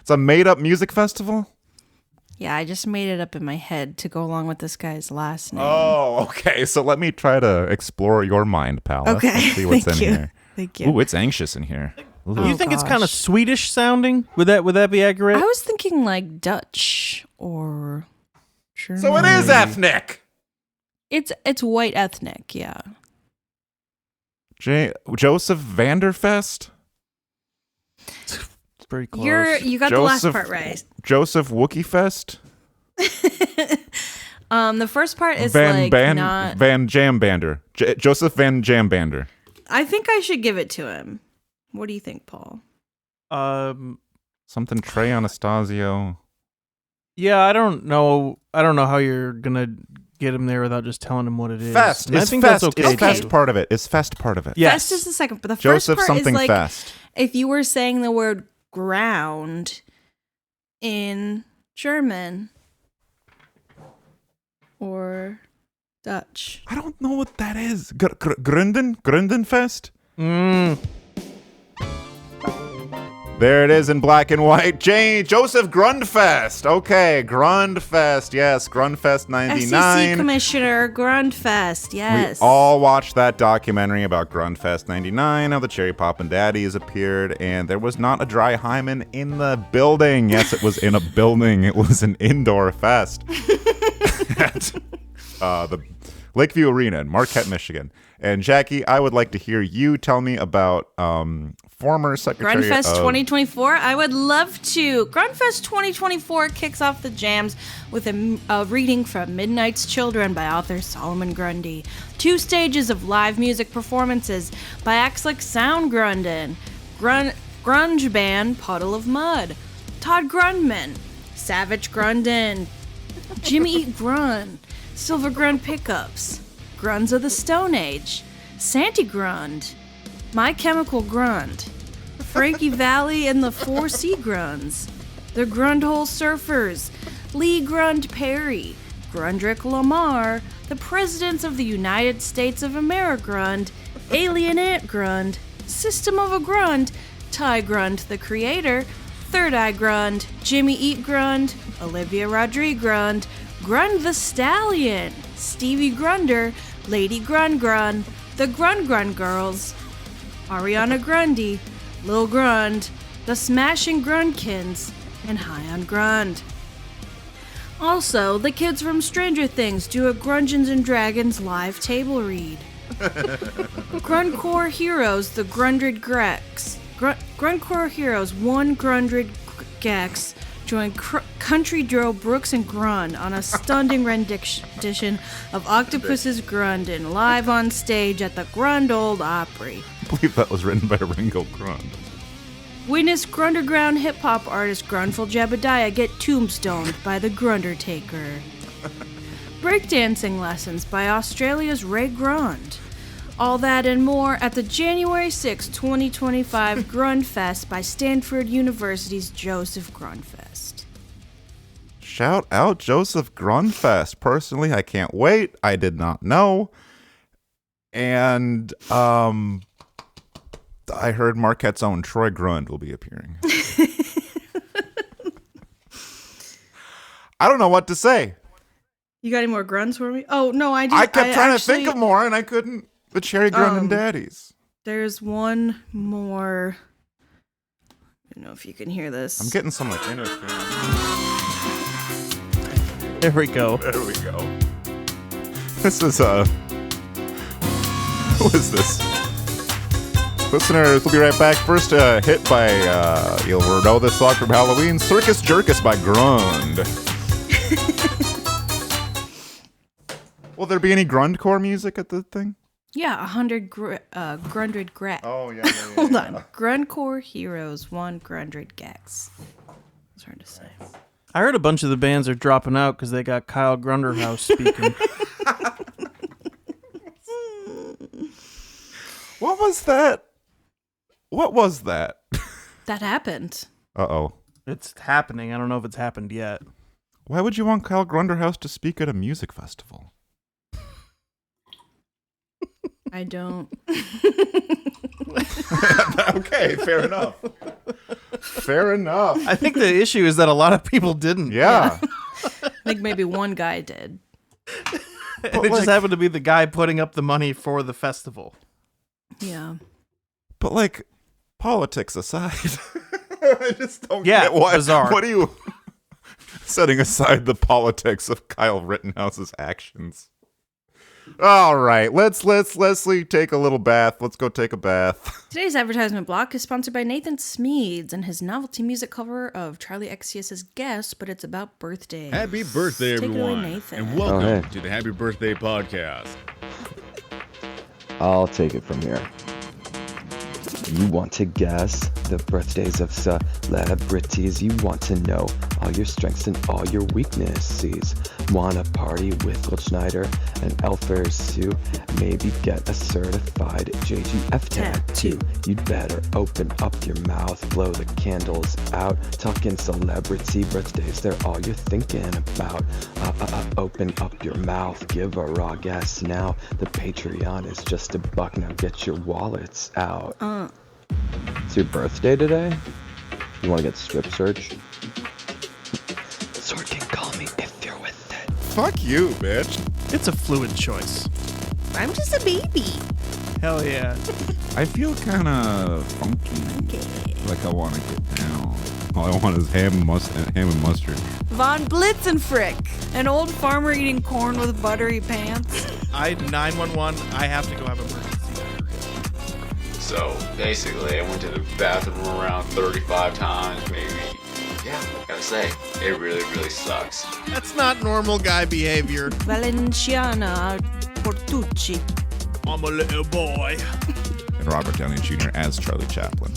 It's a made up music festival? Yeah, I just made it up in my head to go along with this guy's last name. Oh, okay. So let me try to explore your mind, pal. Okay. Let's see what's Thank in you. here. Thank you. Ooh, it's anxious in here. Ooh. You think it's kind of gosh. Swedish sounding? Would that be accurate? I was thinking like Dutch or German. So it is ethnic. It's white ethnic, yeah. Joseph Vanderfest? It's pretty close. You got the last Joseph- part right. Joseph Wookie Fest? The first part is Van not. Jambander. Joseph Van Jambander. I think I should give it to him. What do you think, Paul? Something Trey Anastasio. Yeah, I don't know how you're gonna get him there without just telling him what it is. Fest. And I Is think Fest. that's okay. Is Fest too. part of it? Is Fest part of it? Yes. Fest is the second, but the Joseph first part something is like Fest. if you were saying the word ground in German or Dutch. I don't know what that is. Gründenfest? There it is in black and white. Joseph Grundfest. Okay, Grundfest. Yes, Grundfest 99. SEC Commissioner Grundfest, yes. We all watched that documentary about Grundfest 99, how the Cherry Poppin' Daddies appeared, and there was not a dry hymen in the building. Yes, it was in a building. It was an indoor fest at the Lakeview Arena in Marquette, Michigan. And Jackie, I would like to hear you tell me about former Secretary Grunfest of... 2024. I would love to. Grunfest 2024 kicks off the jams with a reading from Midnight's Children by author Solomon Grundy. 2 stages of live music performances by acts like Soundgarden, grunge band Puddle of Mud, Todd Grundman, Savage Grundin, Jimmy Eat Grun, Silver Grund Pickups, Gruns of the Stone Age, Santi Grund, My Chemical Grund, Frankie Valli and the 4C Grunds, the Grundhole Surfers, Lee Grund Perry, Grundrick Lamar, the Presidents of the United States of Amerigrund, Alien Ant Grund, System of a Grund, Ty Grund the Creator, Third Eye Grund, Jimmy Eat Grund, Olivia Rodrigue Grund, Grund the Stallion, Stevie Grunder, Lady Grund Grund, the Grund Grund Girls, Ariana Grundy, Lil Grund, the Smashing Grundkins, and High on Grund. Also, the kids from Stranger Things do a Grungeons and Dragons live table read. Grundcore Heroes, the Grundred Grex. Grundcore Heroes, one Grundred Gex, join country duo Brooks and Grun on a stunning rendition of Octopus's Grundin live on stage at the Grund Old Opry. I believe that was written by Ringo Grund. Witness Grunderground hip-hop artist Grundful Jebediah get tombstoned by the Grundertaker. Breakdancing lessons by Australia's Ray Grund. All that and more at the January 6, 2025 Grundfest by Stanford University's Joseph Grundfest. Shout out Joseph Grundfest. Personally, I can't wait. I did not know. And I heard Marquette's own Troy Grund will be appearing. I don't know what to say. You got any more grunts for me? Oh, no, I I kept trying to think of more, and I couldn't. The Cherry Grund and Daddies. There's one more. I don't know if you can hear this. I'm getting some like interference. There we go. There we go. This is who is this? Listeners, we'll be right back. First hit by, you'll know this song from Halloween, Circus Jerkus by Grund. Will there be any Grundcore music at the thing? Yeah, 100 Grundred Grex. Oh, yeah. Hold on. Grundcore Heroes, one Grundred Gex. It's hard to say. I heard a bunch of the bands are dropping out because they got Kyle Grunderhouse speaking. What was that? What was that? That happened. Uh-oh. It's happening. I don't know if it's happened yet. Why would you want Kyle Grunderhouse to speak at a music festival? I don't. Okay, fair enough. Fair enough. I think the issue is that a lot of people didn't. Yeah. I think maybe one guy did. It just happened to be the guy putting up the money for the festival. Yeah. But like, politics aside, I just don't Yeah, get why. bizarre. What are you setting aside the politics of Kyle Rittenhouse's actions? All right, let's Leslie take a little bath. Let's go take a bath. Today's advertisement block is sponsored by Nathan Smeeds and his novelty music cover of Charlie XCS's Guess, but it's about birthdays. Happy birthday, Take it away, everyone. Nathan. And welcome Oh, hey. to the Happy Birthday Podcast. I'll take it from here. You want to guess the birthdays of celebrities. You want to know all your strengths and all your weaknesses. Want to party with Gold Schneider and Elfer Sue? Maybe get a certified JGF tattoo. You'd better open up your mouth, blow the candles out. Talking celebrity birthdays, they're all you're thinking about. Open up your mouth, give a raw guess now. The Patreon is just $1, now get your wallets out. It's your birthday today? You want to get strip search? Sword can call me if you're with it. Fuck you, bitch. It's a fluid choice. I'm just a baby. Hell yeah. I feel kind of funky. Like I want to get down. All I want is ham and mustard. Von Blitzenfrick, an old farmer eating corn with buttery pants. 911, I have to go have emergency. So basically, I went to the bathroom around 35 times, maybe. Yeah, gotta say, it really, really sucks. That's not normal guy behavior. Valenciana Portucci. I'm a little boy. And Robert Downey Jr. as Charlie Chaplin.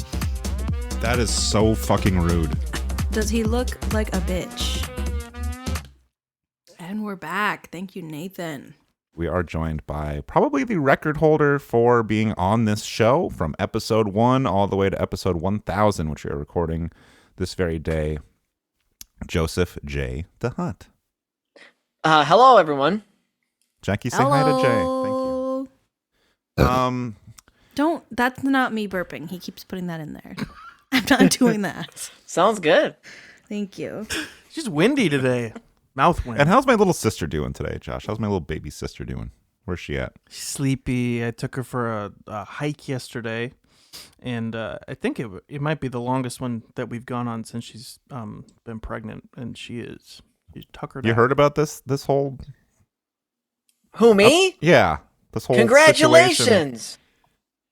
That is so fucking rude. Does he look like a bitch? And we're back. Thank you, Nathan. We are joined by probably the record holder for being on this show from episode 1 all the way to episode 1000, which we are recording this very day, Joseph J. the Hutt. Hello, everyone. Jackie, say hi to Jay. Thank Hello. you. Don't. That's not me burping. He keeps putting that in there. I'm not doing that. Sounds good. Thank you. It's just windy today. Mouth wind. And how's my little sister doing today, Josh? How's my little baby sister doing? Where's she at? She's sleepy. I took her for a hike yesterday, and I think it might be the longest one that we've gone on since she's been pregnant, and she's tuckered. You out. heard about this whole... Who, me? Yeah. This whole Congratulations. situation.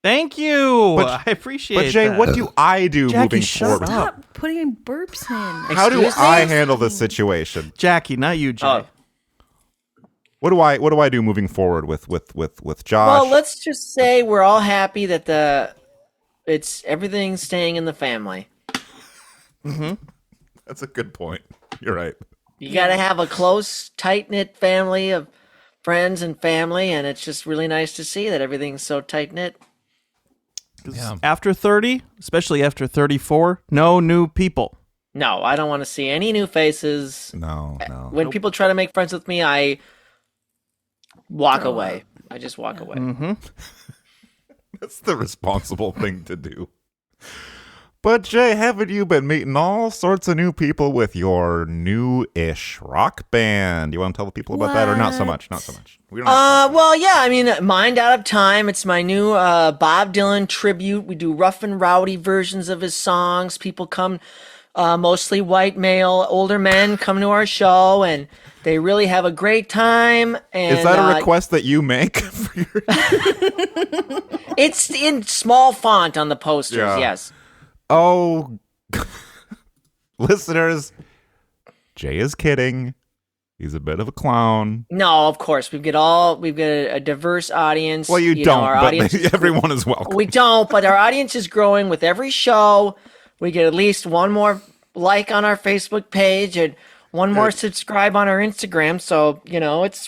Thank you. But- I appreciate But Jay, that. what do I do Jackie, moving shut forward? up. Stop putting burps in. How do Excuse me? I handle this situation? Jackie, not you, Jay. Oh. What do I do moving forward with Josh? Well, let's just say we're all happy that everything's staying in the family. That's a good point. You're right. You got to have a close, tight-knit family of friends and family, and it's just really nice to see that everything's so tight-knit. 'Cause after 30, especially after 34, no new people. No, I don't want to see any new faces. No. When people try to make friends with me, I walk away. I just walk away. Mm-hmm. That's the responsible thing to do. But Jay, haven't you been meeting all sorts of new people with your new-ish rock band? You want to tell the people about that, or not so much? Not so much. We don't have to- Well, yeah, I mean, Mind Out of Time. It's my new Bob Dylan tribute. We do rough and rowdy versions of his songs. People come, mostly white male, older men, come to our show, and they really have a great time. And, Is that a request that you make? For your... It's in small font on the posters, Yeah. yes. Oh, listeners, Jay is kidding. He's a bit of a clown. No, of course. We've got a diverse audience. Well, you know, don't, our but audience is- everyone is welcome. We don't, but our audience is growing with every show. We get at least one more like on our Facebook page and one more subscribe on our Instagram. So,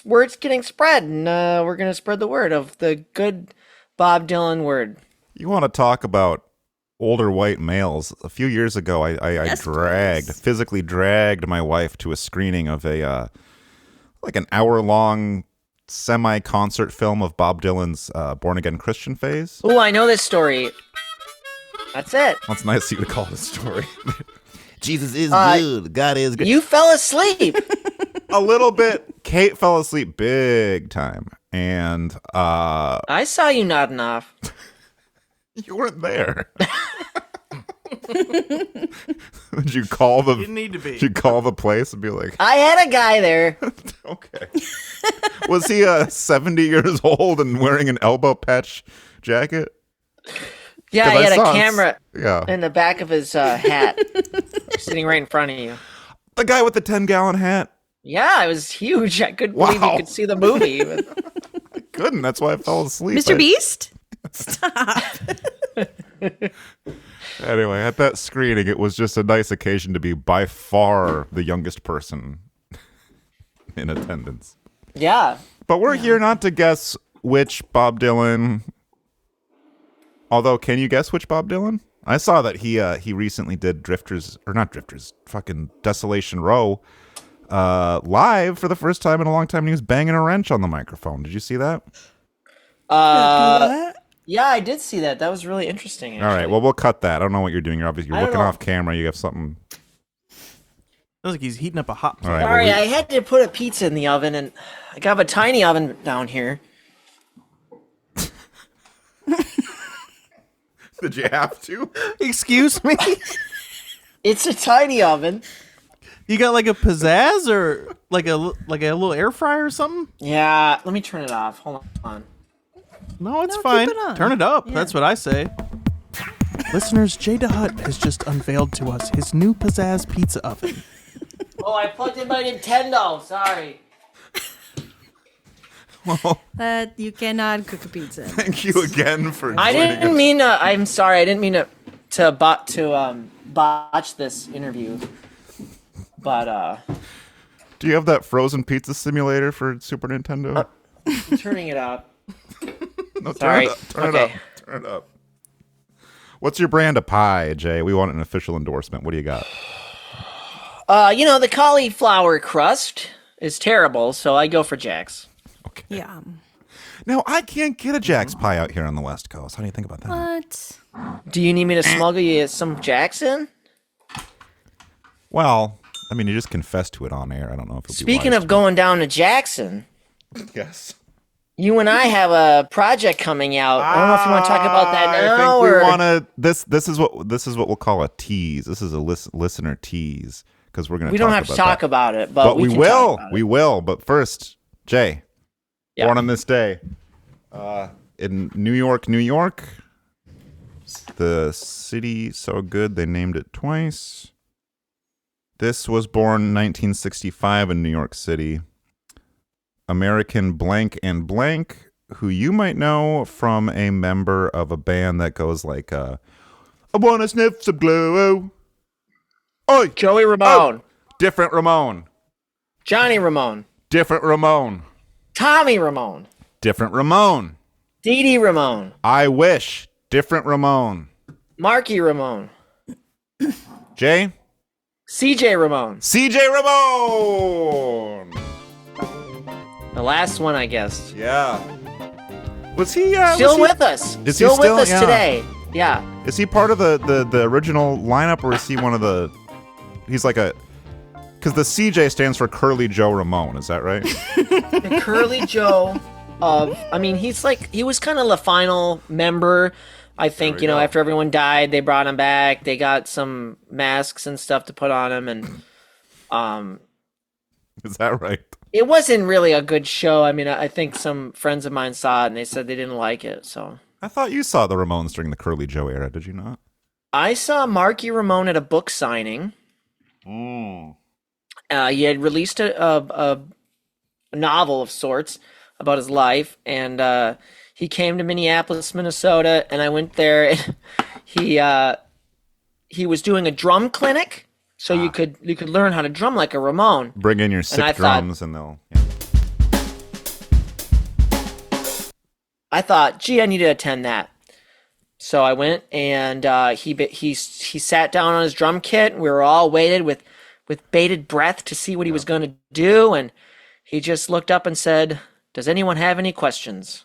word's getting spread, and we're going to spread the word of the good Bob Dylan word. You want to talk about older white males? A few years ago, I physically dragged my wife to a screening of a like an hour-long semi-concert film of Bob Dylan's Born Again Christian phase. Ooh, I know this story. That's it. Well, it's nice of you to call it a story. Jesus is good. God is good. You fell asleep. A little bit. Kate fell asleep big time, and I saw you nodding off. you weren't there. Did you call the? You didn't need to be. Did you call the place and be like, I had a guy there. okay? Was he 70 years old and wearing an elbow patch jacket? Yeah, 'Cause he I had saw a him camera Yeah, in the back of his hat, sitting right in front of you. the guy with the 10-gallon hat. Yeah, it was huge. I couldn't believe Wow. you could see the movie. Couldn't. That's why I fell asleep. Mr. Beast? Stop. Anyway, at that screening, it was just a nice occasion to be by far the youngest person in attendance. Yeah. But we're here not to guess which Bob Dylan. Although, can you guess which Bob Dylan? I saw that he recently did fucking Desolation Row live for the first time in a long time, and he was banging a wrench on the microphone. Did you see that? Yeah, I did see that. That was really interesting. Actually. All right, well, we'll cut that. I don't know what you're doing. You're obviously I don't looking know. off camera. You have something. Sounds like he's heating up a hot plate. All right, Sorry, well, I had to put a pizza in the oven, and I got a tiny oven down here. did you have to? Excuse me? It's a tiny oven. You got like a pizzazz or like a little air fryer or something? Yeah, let me turn it off. Hold on. No, it's No, fine. keep it on. Turn it up. Yeah. That's what I say. Listeners, Jay DeHutt has just unveiled to us his new pizzazz pizza oven. Oh, I plugged in my Nintendo. Sorry. Well, That you cannot cook a pizza. thank you again for. I joining didn't us. mean to. I'm sorry. I didn't mean to botch this interview. But Do you have that frozen pizza simulator for Super Nintendo? I'm turning it up. No, sorry. Turn it Okay. up. Turn it up. What's your brand of pie, Jay? We want an official endorsement. What do you got? The cauliflower crust. is terrible, so I go for Jack's. Okay. Yeah. Now, I can't get a Jack's Pie out here on the West Coast. How do you think about that? What? Do you need me to smuggle you some Jack's in? Well, I mean, you just confessed to it on air. I don't know if it'll Speaking be of going down to Jackson, yes. you and I have a project coming out. I don't know if you want to talk about that now I think or we want to. This is what we'll call a tease. This is a listener tease because we're going to. we don't have to talk about it, but we can will. talk about it. We will. But first, Jay, Yeah. born on this day, in New York, New York. The city so good they named it twice. This was born 1965 in New York City. American blank and blank, who you might know from a member of a band that goes like, I wanna sniff some glue. Oi! Joey Ramone, Different Ramone. Johnny Ramone, Different Ramone. Tommy Ramone, Different Ramone. Dee Dee Ramone, I wish. Different Ramone. Marky Ramone, Jay? CJ Ramone. CJ Ramone! The last one, I guess. Yeah. Was he Still with us. Is he Still with still? us Yeah. today. Yeah. Is he part of the original lineup, or is he one of the? He's like a, because the CJ stands for Curly Joe Ramone. Is that right? The Curly Joe of, I mean, he was kind of the final member. I think, we go. after everyone died, they brought him back. They got some masks and stuff to put on him, and Is that right? it wasn't really a good show. I mean, I think some friends of mine saw it and they said they didn't like it. So I thought you saw the Ramones during the Curly Joe era. Did you not? I saw Marky Ramone at a book signing. He had released a novel of sorts about his life, and he came to Minneapolis, Minnesota, and I went there. And he was doing a drum clinic, so you could learn how to drum like a Ramone. Bring in your I sick thought- drums, and they'll. Yeah. I thought, gee, I need to attend that. So I went, and he sat down on his drum kit, and we were all waited with bated breath to see what he was going to do, and he just looked up and said, "Does anyone have any questions?"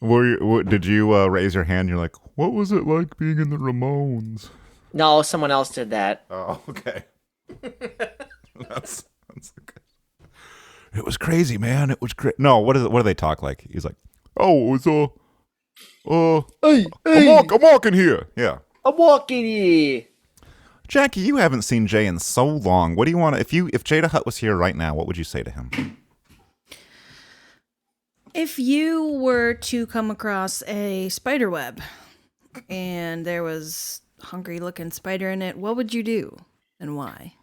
Did you raise your hand? You're like, what was it like being in the Ramones? No, someone else did that. Oh, okay. that's good. It was crazy, man. It was great. No, what do they talk like? He's like, oh, it was Hey, I'm walking here. Yeah. I'm walking here. Jackie, you haven't seen Jay in so long. What do you want to, if Jada Hutt was here right now, what would you say to him? If you were to come across a spider web and there was a hungry looking spider in it, what would you do and why?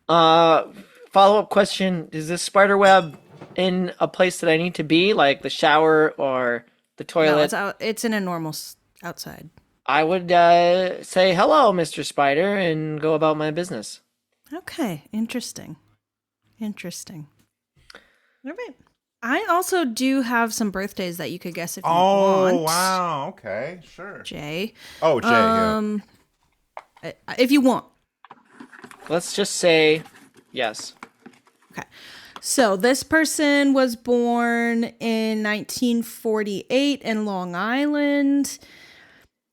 Follow-up question, is this spider web in a place that I need to be, like the shower or the toilet? No, it's in a normal outside. I would say hello, Mr. Spider, and go about my business. Okay, interesting. All right. I also do have some birthdays that you could guess if you want. Oh, wow. Okay, sure. Jay. Oh, Jay, yeah. If you want. Let's just say yes. Okay. So this person was born in 1948 in Long Island.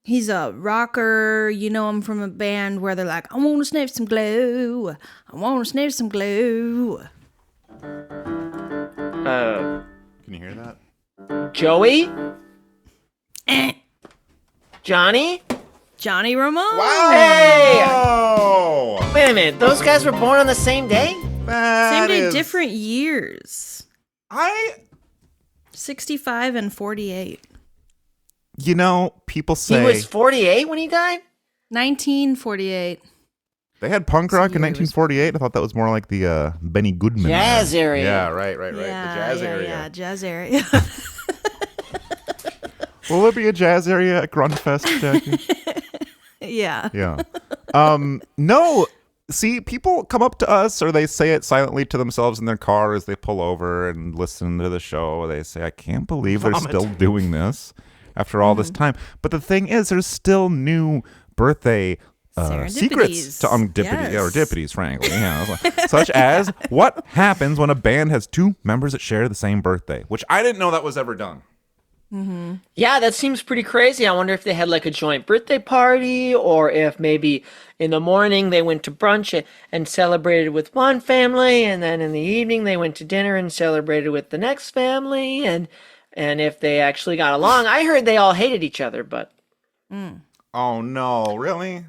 He's a rocker. You know him from a band where they're like, I want to sniff some glue. I want to sniff some glue. Can you hear that? Joey? Johnny? Johnny Ramone. Hey! Oh! Wait a minute, those guys were born on the same day? Same day, different years. 65 and 48. You know, people say He was 48 when he died? 1948. they had punk rock in 1948. I thought that was more like the Benny Goodman Jazz area. Yeah, right. The Yeah, jazz yeah, area. Yeah, jazz area. Will there be a jazz area at Grunfest, Jackie? Yeah. Yeah. No. See, people come up to us or they say it silently to themselves in their car as they pull over and listen to the show. They say, I can't believe they're still doing this after all this time. But the thing is, there's still new birthday secrets to Serendipities. or Yes. dippities, frankly. Such as what happens when a band has two members that share the same birthday, which I didn't know that was ever done. Yeah, that seems pretty crazy. I wonder if they had like a joint birthday party, or if maybe in the morning they went to brunch and celebrated with one family, and then in the evening they went to dinner and celebrated with the next family, and if they actually got along. I heard they all hated each other, but Oh no, really?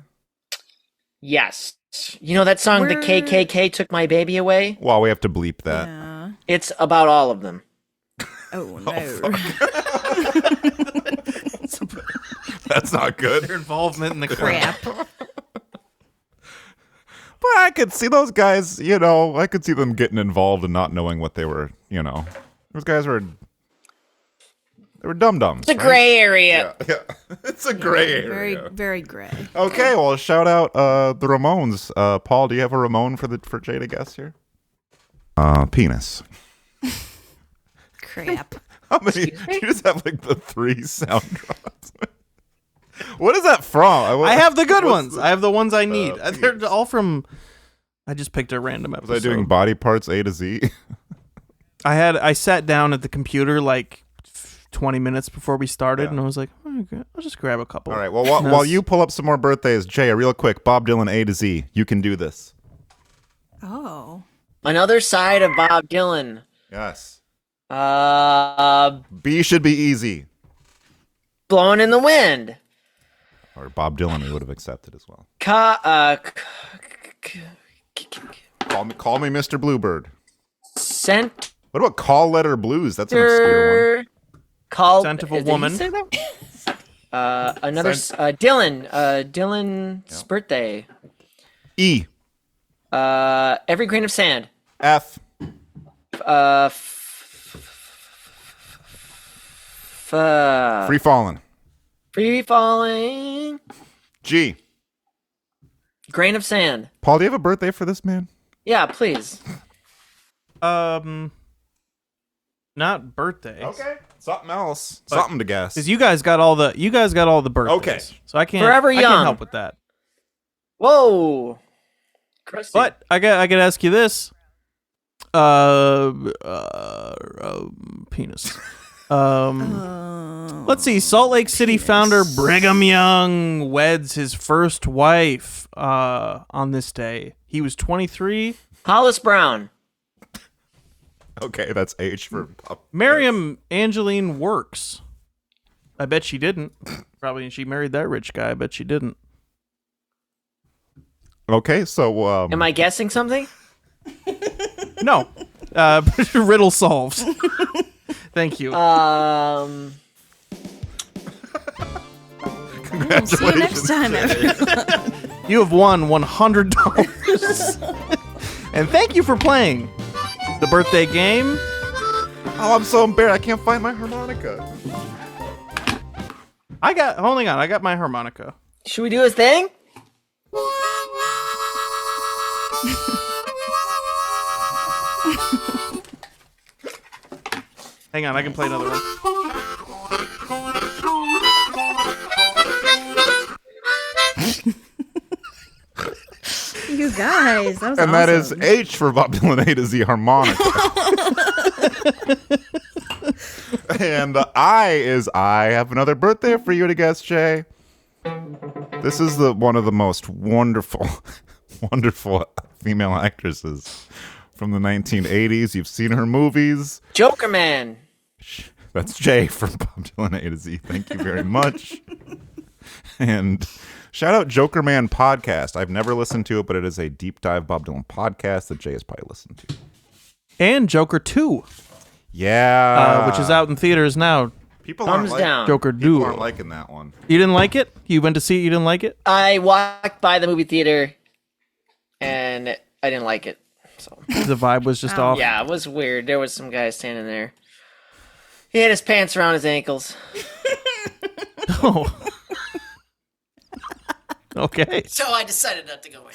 yes. You know that song, The KKK Took My Baby Away? Well, we have to bleep that. Yeah. It's about all of them. Oh no. That's not good. Their involvement in the crap. Crap. But I could see those guys, I could see them getting involved and not knowing what they were, Those guys were dum-dums. It's a gray area. Yeah. It's a gray area. Very, very gray. Okay, well, shout out the Ramones. Paul, do you have a Ramone for Jay to guess here? Penis. Crap. How many? You just have like the 3 sound drops. What is that from? I have the good ones. I have the ones I need. They're all from. I just picked a random episode. Was I doing body parts A to Z? I sat down at the computer like 20 minutes before we started, and I was like, okay, I'll just grab a couple. All right. Well, while you pull up some more birthdays, Jay, real quick, Bob Dylan A to Z. You can do this. Oh. Another side of Bob Dylan. Yes. B should be easy. Blowing in the Wind. Or Bob Dylan, we would have accepted as well. Call me Mr. Bluebird. Scent. What about Call Letter Blues? That's an obscure one. Called Scent of a did he Woman. say that? Another Dylan. Dylan's birthday. E. Every Grain of Sand. F. Free Fallin'. Free Falling. G. Grain of Sand. Paul, do you have a birthday for this man? Yeah, please. Not birthdays. Okay. Something else. Something to guess. Because you guys got all the birthdays. Okay. So I can't. Forever I Young. can't help with that. Whoa. Crusty. But I could ask you this. Penis. Let's see. Salt Lake City founder Brigham Young weds his first wife on this day. He was 23. Hollis Brown. Okay, that's H for Miriam Angeline Works. I bet she didn't. Probably she married that rich guy. I bet she didn't. Okay, so Am I guessing something? No. Riddle solved. Thank you. congratulations. See you next time, everyone. You have won $100. And thank you for playing the birthday game. Oh, I'm so embarrassed. I can't find my harmonica. Holding on, I got my harmonica. Should we do his thing? Hang on, I can play another one. You guys, that was And awesome. that is H for Bob Dylan A to Z harmonica. And I is I have another birthday for you to guess, Jay. This is one of the most wonderful, wonderful female actresses from the 1980s. You've seen her movies. Joker Man. That's Jay from Bob Dylan A to Z. Thank you very much. And shout out Joker Man podcast. I've never listened to it, but it is a deep dive Bob Dylan podcast that Jay has probably listened to. And Joker 2. Yeah. Which is out in theaters now. People Thumbs down. Joker People Duo. aren't liking that one. You didn't like it? You went to see it, you didn't like it? I walked by the movie theater and I didn't like it. So The vibe was just off. yeah, it was weird. There was some guy standing there. He had his pants around his ankles. Oh. Okay. So I decided not to go in.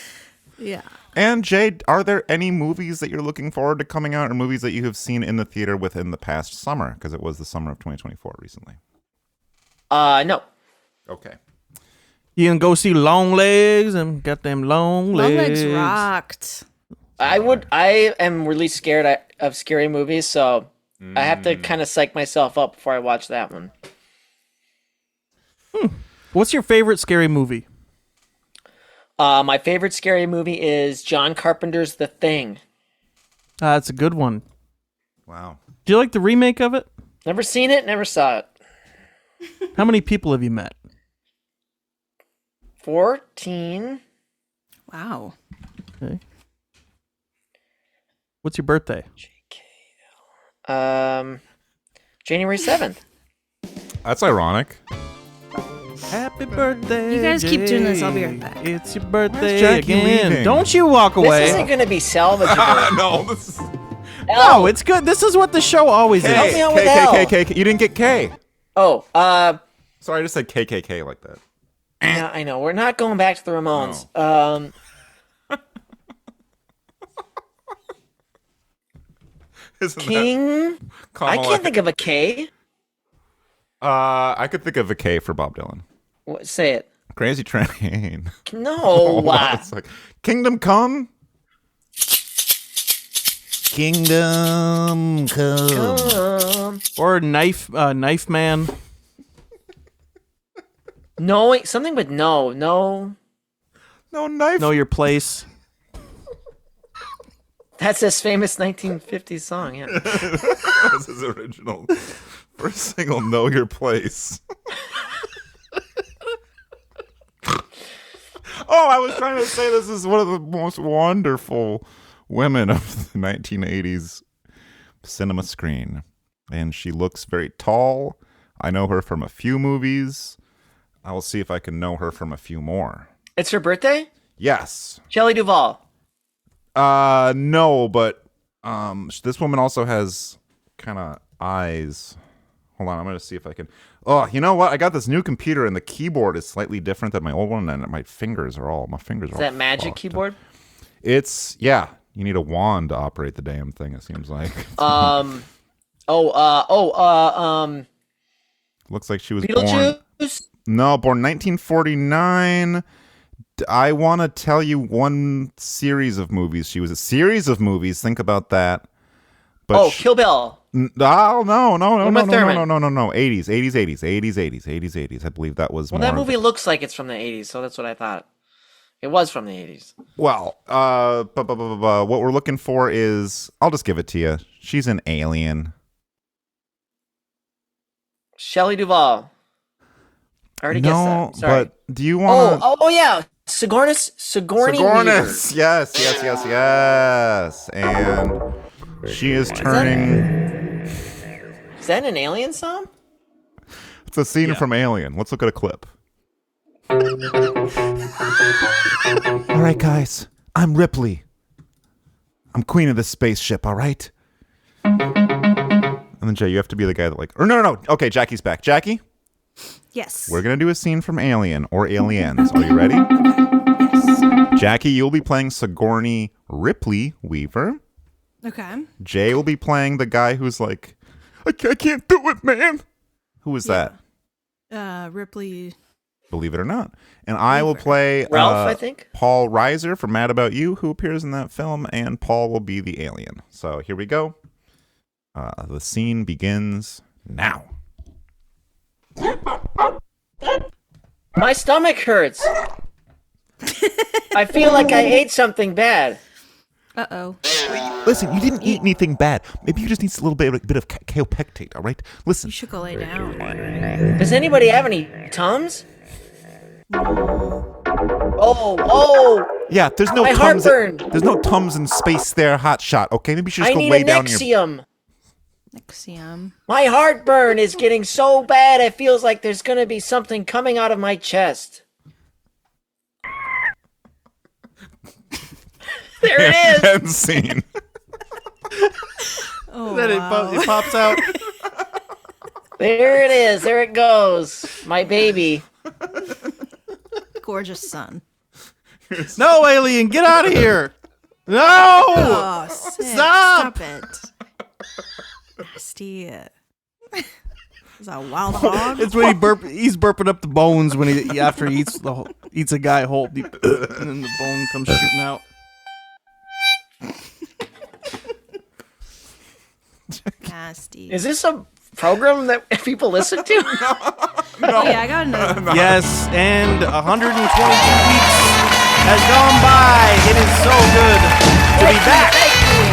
Yeah. And Jay, are there any movies that you're looking forward to coming out, or movies that you have seen in the theater within the past summer? Because it was the summer of 2024 recently. No. Okay. You can go see Long Legs and got them long legs. Long Legs rocked. I am really scared of scary movies, so I have to kind of psych myself up before I watch that one. What's your favorite scary movie? My favorite scary movie is John Carpenter's The Thing. That's a good one. Wow. Do you like the remake of it? Never seen it, never saw it. How many people have you met? 14. Wow. Okay. What's your birthday? January 7th. That's ironic. Happy birthday. You guys keep doing this. I'll be right back. It's your birthday Jackie again. leaving? Don't you walk away. This isn't going to be salvageable. No, this is... No, it's good. This is what the show always Help is. me out with L. K. You didn't get K. Oh, Sorry, I just said KKK like that. yeah, I know. We're not going back to the Ramones. Isn't King? I can't think of a K. I could think of a K for Bob Dylan. What, say it. Crazy Train. No. It's like, Kingdom Come? Kingdom come. Or Knife Man. No, something with no. No knife. Know Your Place. That's his famous 1950s song, yeah. That was his original. First single, Know Your Place. Oh, I was trying to say this is one of the most wonderful women of the 1980s cinema screen. And she looks very tall. I know her from a few movies. I will see if I can know her from a few more. It's her birthday? Yes. Shelley Duvall. No, but this woman also has kind of eyes. Hold on, I'm gonna see if I can. Oh, you know what? I got this new computer, and the keyboard is slightly different than my old one, and my fingers are all Is that magic keyboard? It's yeah. You need a wand to operate the damn thing. It seems like. Looks like she was born. Beetlejuice? No, born 1949. I want to tell you one series of movies. She was a series of movies. Think about that. But Kill Bill. No. 80s. I believe that was Well, more that of movie looks like it's from the 80s, so that's what I thought. It was from the 80s. Well, what we're looking for is, I'll just give it to you. She's an alien. Shelley Duvall. I already guessed that. Sorry. But do you want to... Oh, yeah. Sigourney Weaver. Yes. And she is turning... Is that an Alien song? It's a scene from Alien. Let's look at a clip. All right, guys. I'm Ripley. I'm queen of this spaceship, all right? And then, Jay, you have to be the guy that like... Or no. Okay, Jackie's back. Jackie? Yes. We're going to do a scene from Alien or Aliens. Are you ready? Yes. Jackie, you'll be playing Sigourney Ripley Weaver. Okay. Jay will be playing the guy who's like, I can't do it, man. Who is that? Ripley. Believe it or not. And I will play Ralph, I think. Paul Reiser from Mad About You, who appears in that film, and Paul will be the alien. So here we go. The scene begins now. My stomach hurts. I feel like I ate something bad. Uh-oh. Listen, you didn't eat anything bad. Maybe you just need a little bit of kaopectate, all right? Listen. You should go lay down. Does anybody have any Tums? Oh. Yeah, there's no My Tums. heartburn. There's no Tums in space there, hot shot. Okay, maybe you should just I go need lay a down in your... Nexium. Nexium. My heartburn is getting so bad it feels like there's going to be something coming out of my chest. There it is. End scene. Oh, Then wow. it pops out. There it is. There it goes. My baby. Gorgeous son. No, alien, get out of here. No. Oh, sick. Stop. Stop it. Nasty. Is that a wild hog? It's when he's burping up the bones when after he eats a guy whole, and then the bone comes shooting out. Nasty. Is this a program that people listen to? Oh, yeah, I got another. Yes, and 122 weeks has gone by. It is so good to be back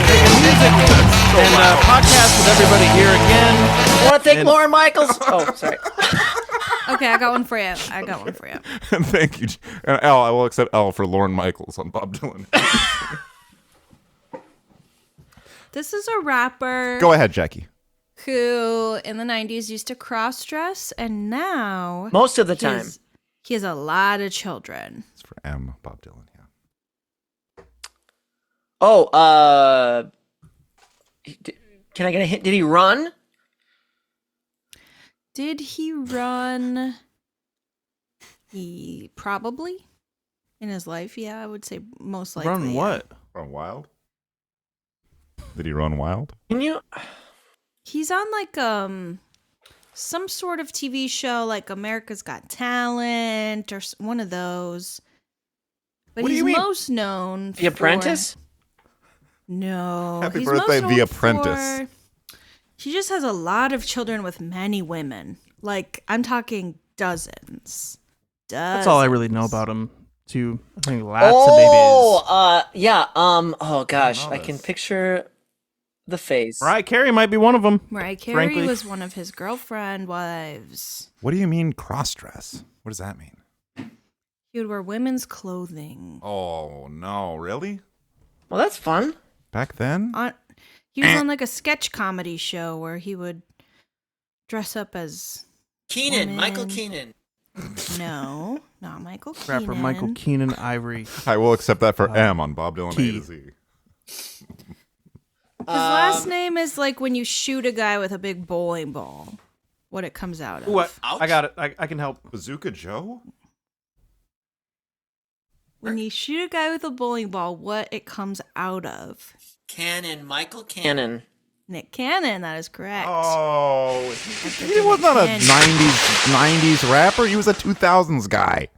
making music and podcast with everybody here again. Want to thank Lauren Michaels? Oh, sorry. Okay, I got one for you. Thank you. And L, I will accept L for Lauren Michaels on Bob Dylan. This is a rapper. Go ahead, Jackie. Who in the 90s used to cross dress, and now most of the time he has a lot of children. It's for M. Bob Dylan. Yeah. Oh, can I get a hint? Did he run? Did he run? He probably in his life. Yeah, I would say most likely. Run what? Run wild? Did he run wild? Can you? He's on like some sort of TV show like America's Got Talent or one of those. But What do he's you mean? most known The Apprentice? No. Happy he's birthday, most The known Apprentice. He just has a lot of children with many women. Like, I'm talking dozens. That's all I really know about him. Too. I think lots of Oh, yeah. Oh gosh, I can picture the face. babies. Mariah Carey might be one of them. Mariah Carey frankly. was one of his girlfriend wives. What do you mean cross dress? What does that mean? He would wear women's clothing. Oh no, really? Well, that's fun. Back then? He was on like a sketch comedy show where he would dress up as Keenan, women. Michael Keenan. No, not Michael Keenan. Rapper Michael Keenan Ivory. I will accept that for M on Bob Dylan A to Z. His last name is like when you shoot a guy with a big bowling ball. What it comes out of. What? I got it. I can help. Bazooka Joe? When you shoot a guy with a bowling ball, what it comes out of. Cannon, Michael Cannon. Nick Cannon, that is correct. Oh, he was not a 90s rapper. He was a 2000s guy.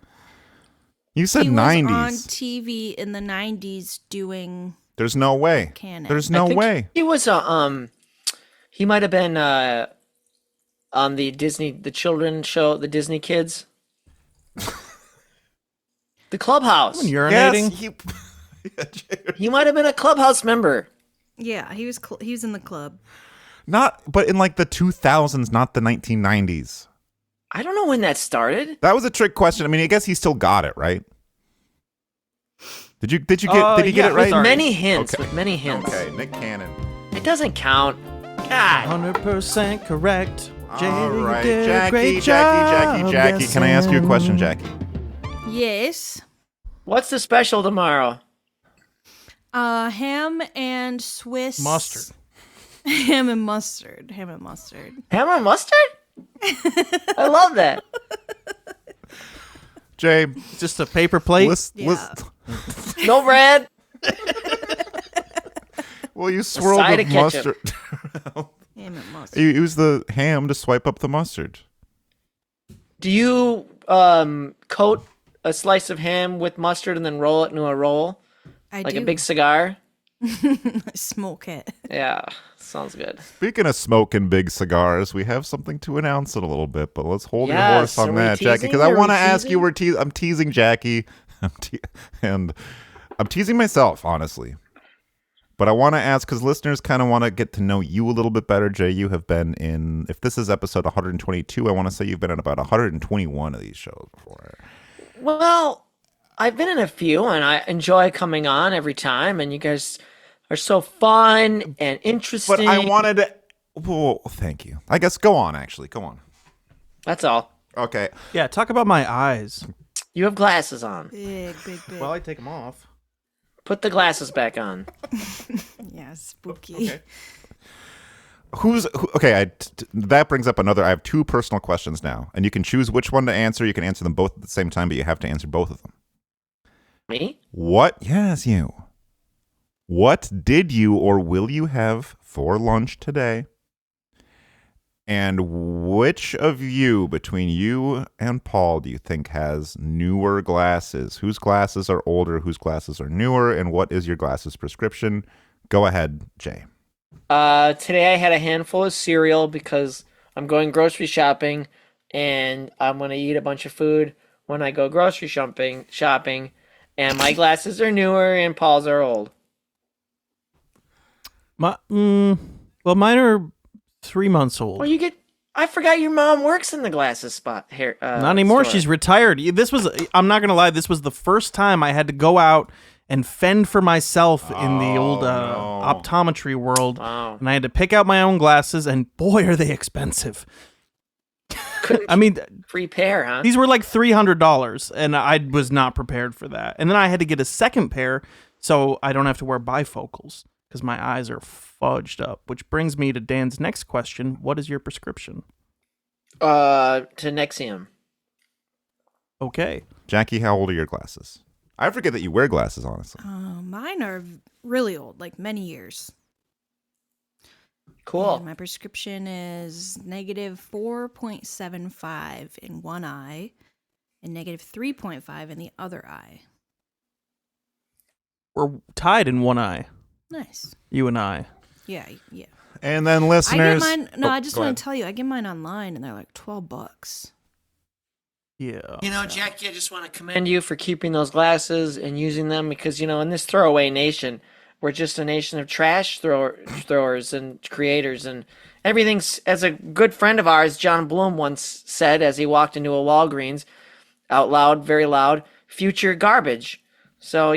You said He was 90s. on TV in the 90s doing. There's no way. Cannon. There's no way. He was he might have been on the children's show, the Disney Kids. The Clubhouse. Urinating. Yes, He might have been a Clubhouse member. Yeah, he was in the club. but in like the 2000s, not the 1990s. I don't know when that started. That was a trick question. I mean, I guess he still got it, right? Did he get it right? With many hints. With many hints. Okay, Nick Cannon. It doesn't count. God. 100% correct. Jay, All right, you did a Jackie, great Jackie. job Can I ask you a question, Jackie? Yes. What's the special tomorrow? Ham and Swiss Mustard. Ham and mustard. Ham and mustard. Ham and mustard? I love that. Jay, Just a paper plate. No bread. Well, you swirl side the of ketchup. mustard. Ham and mustard. You use the ham to swipe up the mustard. Do you coat a slice of ham with mustard and then roll it into a roll? I Like do. a big cigar? Smoke it. Yeah, sounds good. Speaking of smoking big cigars, we have something to announce in a little bit, but let's hold your Yes, horse on are we that, Jackie, because teasing? I Are want to we ask you. teasing? I'm teasing Jackie, and I'm teasing myself, honestly. But I want to ask because listeners kind of want to get to know you a little bit better. Jay, you have been in. If this is episode 122, I want to say you've been in about 121 of these shows before. Well, I've been in a few, and I enjoy coming on every time, and you guys are so fun and interesting. But I wanted to. Well, thank you. I guess go on. Actually, go on. That's all. Okay. Yeah, talk about my eyes. You have glasses on. Big. Well, I take them off. Put the glasses back on. Yeah, spooky. Okay. Okay, that brings up another. I have two personal questions now, and you can choose which one to answer. You can answer them both at the same time, but you have to answer both of them. Me? What? Yes, you. What did you or will you have for lunch today? And which of you, between you and Paul, do you think has newer glasses? Whose glasses are older? Whose glasses are newer? And what is your glasses prescription? Go ahead, Jay. Today I had a handful of cereal because I'm going grocery shopping, and I'm gonna eat a bunch of food when I go grocery shopping, and my glasses are newer and Paul's are old. Well, mine are 3 months old. Well, I forgot your mom works in the glasses spot here. Not anymore. store. She's retired. I'm not gonna lie. This was the first time I had to go out and fend for myself in the old optometry world. Wow. And I had to pick out my own glasses, and boy, are they expensive. I mean, Free pair, huh? these were like $300, and I was not prepared for that. And then I had to get a second pair so I don't have to wear bifocals because my eyes are fudged up. Which brings me to Dan's next question. What is your prescription? To Nexium. Okay. Jackie, how old are your glasses? I forget that you wear glasses, honestly. Mine are really old, like many years. Cool. And my prescription is negative 4.75 in one eye and negative 3.5 in the other eye. We're tied in one eye, Nice. you and I. Yeah, yeah. And then I listeners. get mine. No, Oh, I just go want ahead. to tell you, I get mine online, and they're like $12. Yeah. You know, Jackie, I just want to commend you for keeping those glasses and using them because, in this throwaway nation, we're just a nation of trash throwers and creators. And everything's, as a good friend of ours, John Bloom, once said as he walked into a Walgreens out loud, very loud, future garbage. So,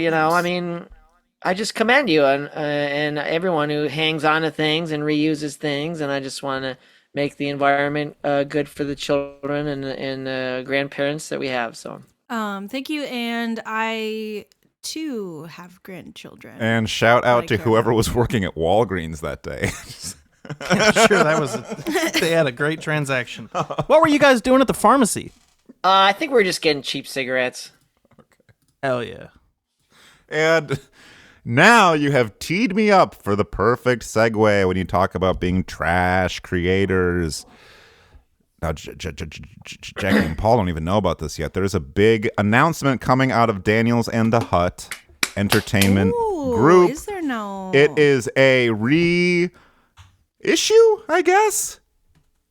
I just commend you and everyone who hangs on to things and reuses things. And I just want to make the environment good for the children and grandparents that we have. So, Thank you, and I too have grandchildren. And shout out to Like, whoever was working at Walgreens that day. Sure, they had a great transaction. What were you guys doing at the pharmacy? I think we're just getting cheap cigarettes. Hell yeah. And now you have teed me up for the perfect segue when you talk about being trash creators. Now, Jackie and Paul don't even know about this yet. There's a big announcement coming out of Daniels and the Hut Entertainment Ooh, Group. is there no? It is a reissue, I guess,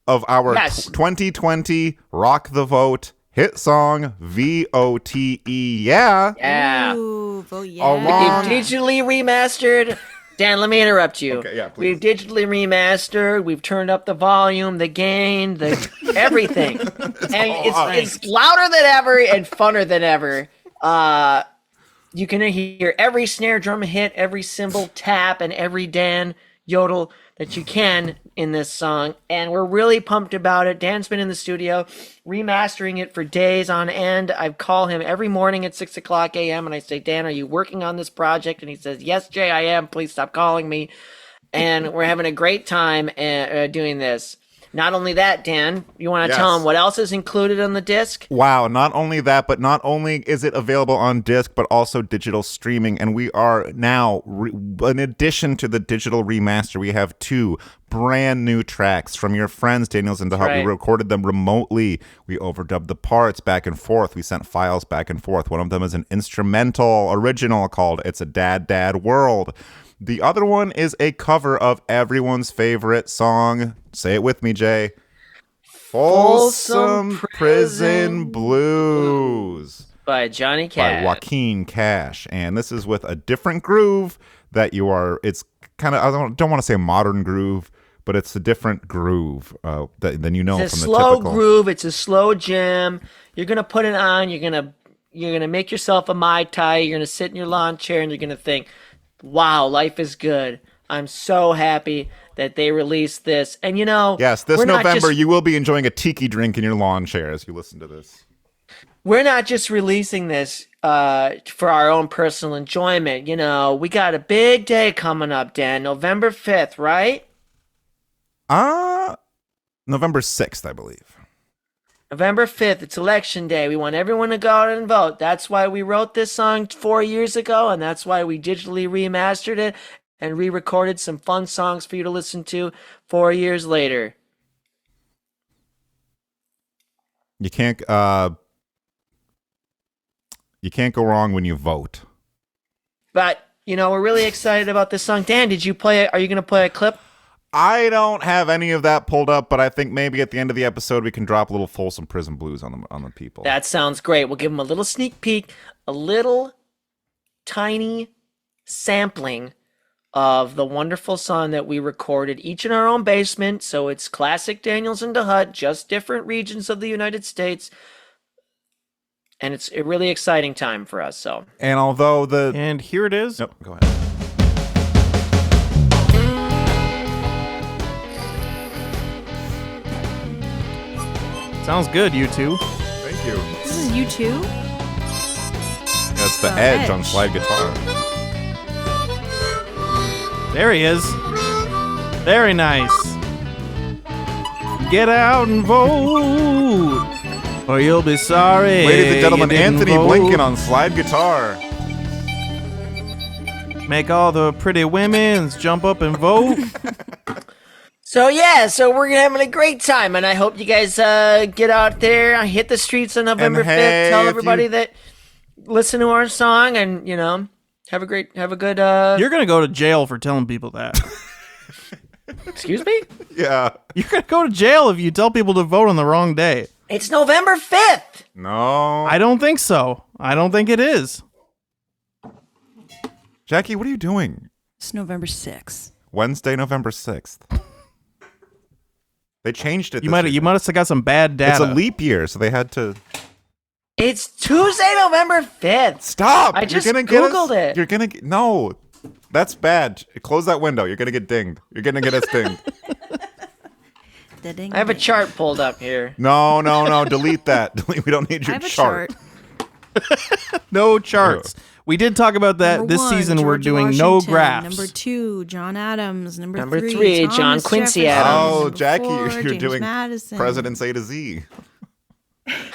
of our Yes. 2020 Rock the Vote hit song, VOTE. Yeah. Yeah. Ooh, vote yeah. Along- We've digitally remastered. Dan, let me interrupt you. Okay, yeah, please. We've digitally remastered. We've turned up the volume, the gain, the everything, and it's louder than ever and funner than ever. You can hear every snare drum hit, every cymbal tap, and every Dan yodel that you can in this song, and we're really pumped about it. Dan's been in the studio remastering it for days on end. I call him every morning at 6:00 a.m. and I say, Dan, are you working on this project? And he says, yes, Jay, I am. Please stop calling me. And we're having a great time doing this. Not only that, Dan, you want to Yes. tell him what else is included on the disc? Wow, not only that, but not only is it available on disc, but also digital streaming. And we are now, in addition to the digital remaster, we have 2 brand new tracks from your friends, Daniels and the Hut. Right. We recorded them remotely. We overdubbed the parts back and forth. We sent files back and forth. One of them is an instrumental original called It's a Dad Dad World. The other one is a cover of everyone's favorite song. Say it with me, Jay. Folsom Prison Blues By Johnny Cash. by Joaquin Cash. And this is with a different groove that it's kind of, I don't want to say modern groove, but it's a different groove than you know It's a from the slow typical. groove. It's a slow jam. You're gonna put it on. You're gonna make yourself a Mai Tai. You're gonna sit in your lawn chair and you're gonna think, "Wow, life is good. I'm so happy that they released this." And Yes, this we're not November just- you will be enjoying a tiki drink in your lawn chair as you listen to this. We're not just releasing this for our own personal enjoyment. We got a big day coming up, Dan. November 5th, right? November 6th, I believe. November 5th, it's election day. We want everyone to go out and vote. That's why we wrote this song 4 years ago, and that's why we digitally remastered it and re-recorded some fun songs for you to listen to 4 years later. You can't go wrong when you vote. But, we're really excited about this song. Dan, did you play it? Are you going to play a clip? I don't have any of that pulled up, but I think maybe at the end of the episode we can drop a little Folsom Prison Blues on the people. That sounds great. We'll give them a little sneak peek, a little tiny sampling of the wonderful song that we recorded each in our own basement. So it's classic Daniels and DeHut, just different regions of the United States. And it's a really exciting time for us. So, and although and here it is. Nope, go ahead. Sounds good, you two. Thank you. This is you too? That's the Edge on slide guitar. There he is. Very nice. Get out and vote, or you'll be sorry. Ladies and gentlemen, you didn't Anthony vote. Blinken on slide guitar. Make all the pretty women's jump up and vote. So we're having a great time, and I hope you guys get out there, hit the streets on November 5th. Tell everybody that listen to our song, and have a good. You're gonna go to jail for telling people that. Excuse me? Yeah. You're gonna go to jail if you tell people to vote on the wrong day. It's November 5th. No. I don't think so. I don't think it is. Jackie, what are you doing? It's November 6th. Wednesday, November 6th. They changed it. You might have got some bad data. It's a leap year, so they had to. It's Tuesday, November 5th. Stop! I just you're gonna get Googled it. You're gonna get no. That's bad. Close that window. You're gonna get dinged. You're gonna get us dinged. I have a chart pulled up here. No. Delete that. We don't need your I have a chart. No charts. We did talk about that Number this one, season. George We're doing no Washington. graphs. Number 2, John Adams. Number Number 3, three, Thomas John Quincy Jefferson. Adams. Oh, Number Jackie, 4, you're James doing Madison. Presidents A to Z.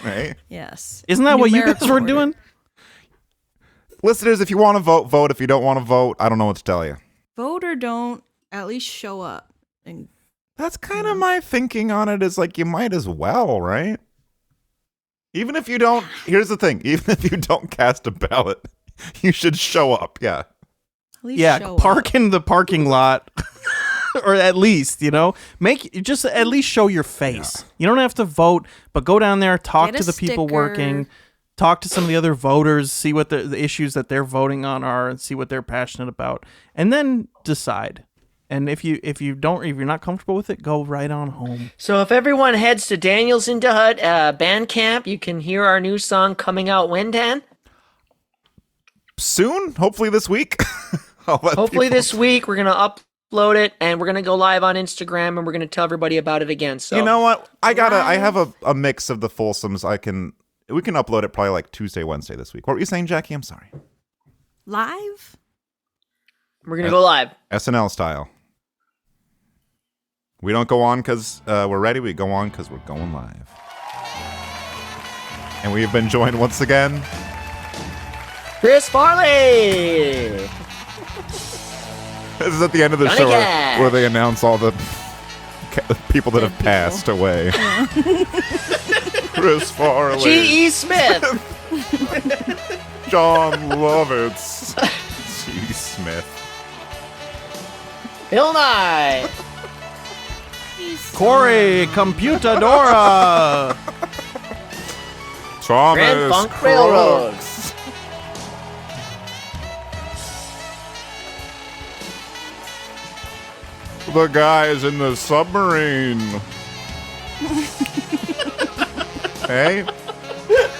Right? Yes. Isn't that what you guys Numerical were order. doing? Listeners, if you want to vote, vote. If you don't want to vote, I don't know what to tell you. Vote or don't, at least show up. And That's kind of my thinking on it. Is like you might as well, right? Even if you don't. Here's the thing. Even if you don't cast a ballot, you should show up. Yeah. at least Yeah, show park up. in the parking lot. Or at least, just at least show your face. You don't have to vote, but go down there, talk Get to a the people sticker. working, talk to some of the other voters, see what the issues that they're voting on are, and see what they're passionate about, and then decide. And if you're not comfortable with it, go right on home. So if everyone heads to Daniels and DeHut Bandcamp, you can hear our new song coming out when, Dan? Soon, hopefully this week. Hopefully this week. We're going to upload it, and we're going to go live on Instagram, and we're going to tell everybody about it again. So You know what? I have a mix of the Folsoms. We can upload it probably like Tuesday, Wednesday this week. What were you saying, Jackie? I'm sorry. Live? we're going to go live. SNL style. We don't go on because we're ready. We go on because we're going live. And we have been joined once again. Chris Farley! This is at the end of the Johnny show Cash. where they announce all the people that have people. passed away. Chris Farley. G.E. Smith! John Lovitz. G. Smith. Bill Nye! Corey Computadora. Thomas Grand Funk Railroad. Crooks. The guys in the submarine. Hey,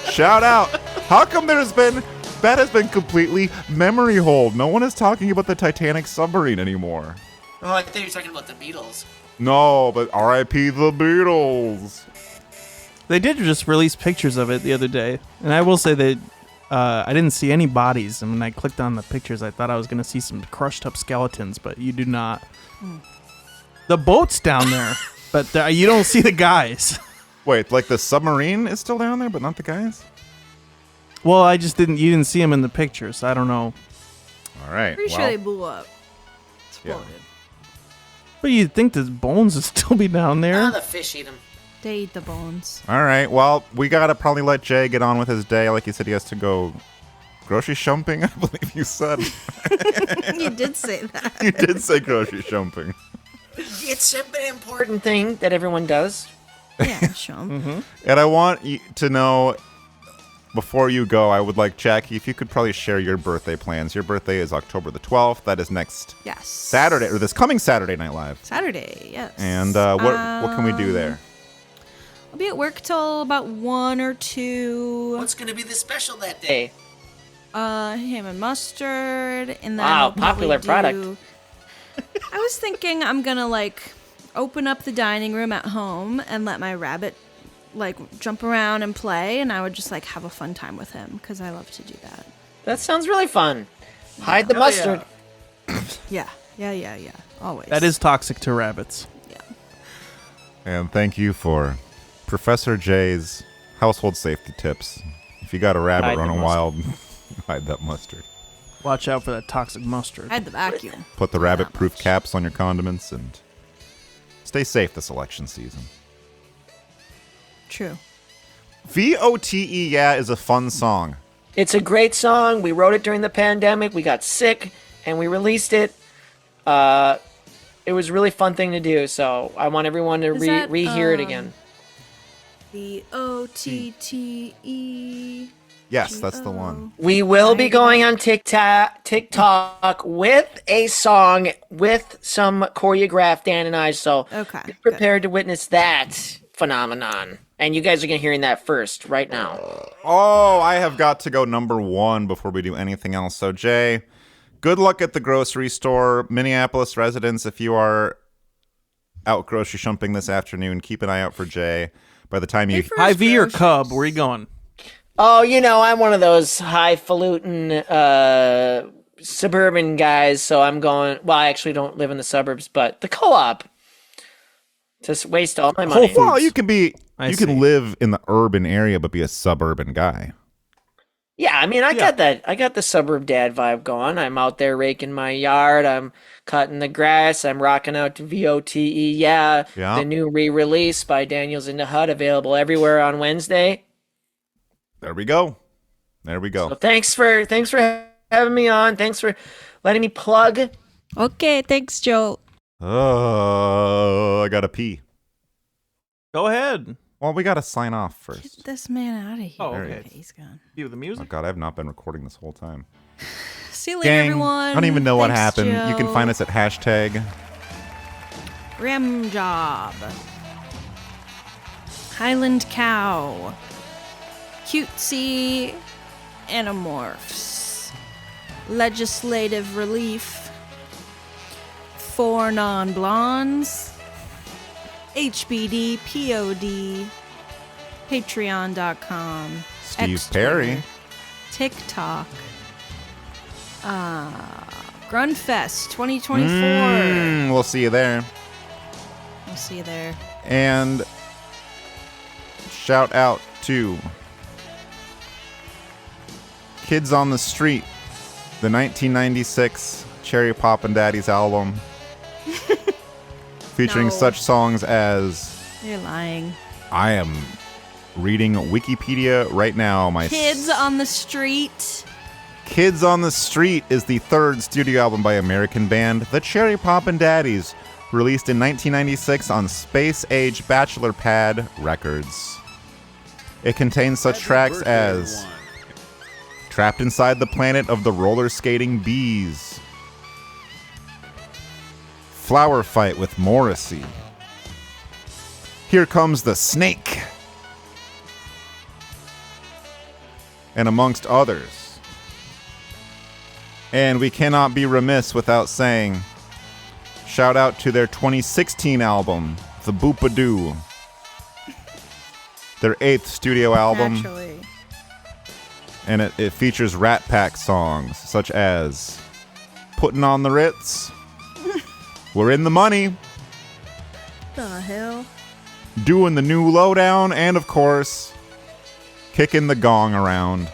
shout out. How come that has been completely memory hold? No one is talking about the Titanic submarine anymore. Oh, I thought you were talking about the Beatles. No, but R.I.P. the Beatles. They did just release pictures of it the other day, and I will say that I didn't see any bodies. And when I clicked on the pictures, I thought I was going to see some crushed up skeletons, but you do not. The boat's down there, but you don't see the guys. Wait, like the submarine is still down there, but not the guys? Well, you didn't see them in the pictures. So I don't know. All right. Pretty sure they blew up. Exploded. But you'd think the bones would still be down there. the fish eat them. They eat the bones. All right. Well, we gotta probably let Jay get on with his day. Like you said, he has to go grocery shopping. I believe you said. You did say that. You did say grocery shopping. It's an important thing that everyone does. Yeah, sure. And I want you to know, before you go, I would like, Jackie, if you could probably share your birthday plans. Your birthday is October the 12th. That is next Yes. Saturday, or this coming Saturday Night Live. Saturday, yes. And what can we do there? I'll be at work till about 1 or 2. What's going to be the special that day? Ham and mustard, and then Wow, I'll probably popular do- product. I was thinking I'm gonna like open up the dining room at home and let my rabbit like jump around and play, and I would just like have a fun time with him because I love to do that. That sounds really fun. Hide the mustard. Yeah. Always. That is toxic to rabbits. And thank you for Professor Jay's household safety tips. If you got a rabbit Hide the running mustard. wild, hide that mustard. Watch out for that toxic mustard. I had the vacuum. Put the rabbit-proof caps on your condiments and stay safe this election season. True. VOTE, yeah, is a fun song. It's a great song. We wrote it during the pandemic. We got sick, and we released it. It was a really fun thing to do, so I want everyone to Is that, rehear it again. VOTTE. Yes, that's the one. We will be going on TikTok with a song with some choreographed Dan and I, so Okay. be prepared to witness that phenomenon. And you guys are going to hearing that first right now. Oh, I have got to go number 1 before we do anything else. So, Jay, good luck at the grocery store. Minneapolis residents, if you are out grocery shopping this afternoon, keep an eye out for Jay. By the time you... High V or Cub? Where are you going? Oh, you know, I'm one of those highfalutin suburban guys, so I'm going... Well, I actually don't live in the suburbs, but the co-op. Just waste all my money. Oh, well, you can be... I you see. can live in the urban area, but be a suburban guy. Yeah, I mean, I got that. I got the suburb dad vibe going. I'm out there raking my yard. I'm cutting the grass. I'm rocking out to VOTE. Yeah, Yeah. the new re-release by Daniels in the Hut, available everywhere on Wednesday. There we go. There we go. So thanks for having me on. Thanks for letting me plug. Okay, thanks, Joe. Oh, I gotta pee. Go ahead. Well, we gotta sign off first. Get this man out of here. Oh, okay. He's gone. Cue the Oh music. God, I have not been recording this whole time. See you later, Gang, everyone. I don't even know what Thanks, happened. You can Joe. find us at hashtag Ram Job. Highland Cow. Cutesy Animorphs. Legislative Relief. 4 Non-Blondes. HBD POD. Patreon.com. Steve X Perry. Twitter, TikTok. Grunfest 2024. We'll see you there. We'll see you there. And shout out to Kids on the Street, the 1996 Cherry Poppin' Daddies album, featuring No. such songs as You're lying. I am reading Wikipedia right now. My Kids on the Street. Kids on the Street is the third studio album by American band The Cherry Poppin' Daddies, released in 1996 on Space Age Bachelor Pad Records. It contains such Happy tracks birthday, as everyone. Trapped Inside the Planet of the Roller Skating Bees, Flower Fight with Morrissey, Here Comes the Snake, and amongst others. And we cannot be remiss without saying, shout out to their 2016 album, The Boopadoo, their 8th studio album. Naturally. And it features Rat Pack songs such as Putting on the Ritz, We're in the Money, The hell? Doing the New Lowdown, and of course, Kicking the Gong Around.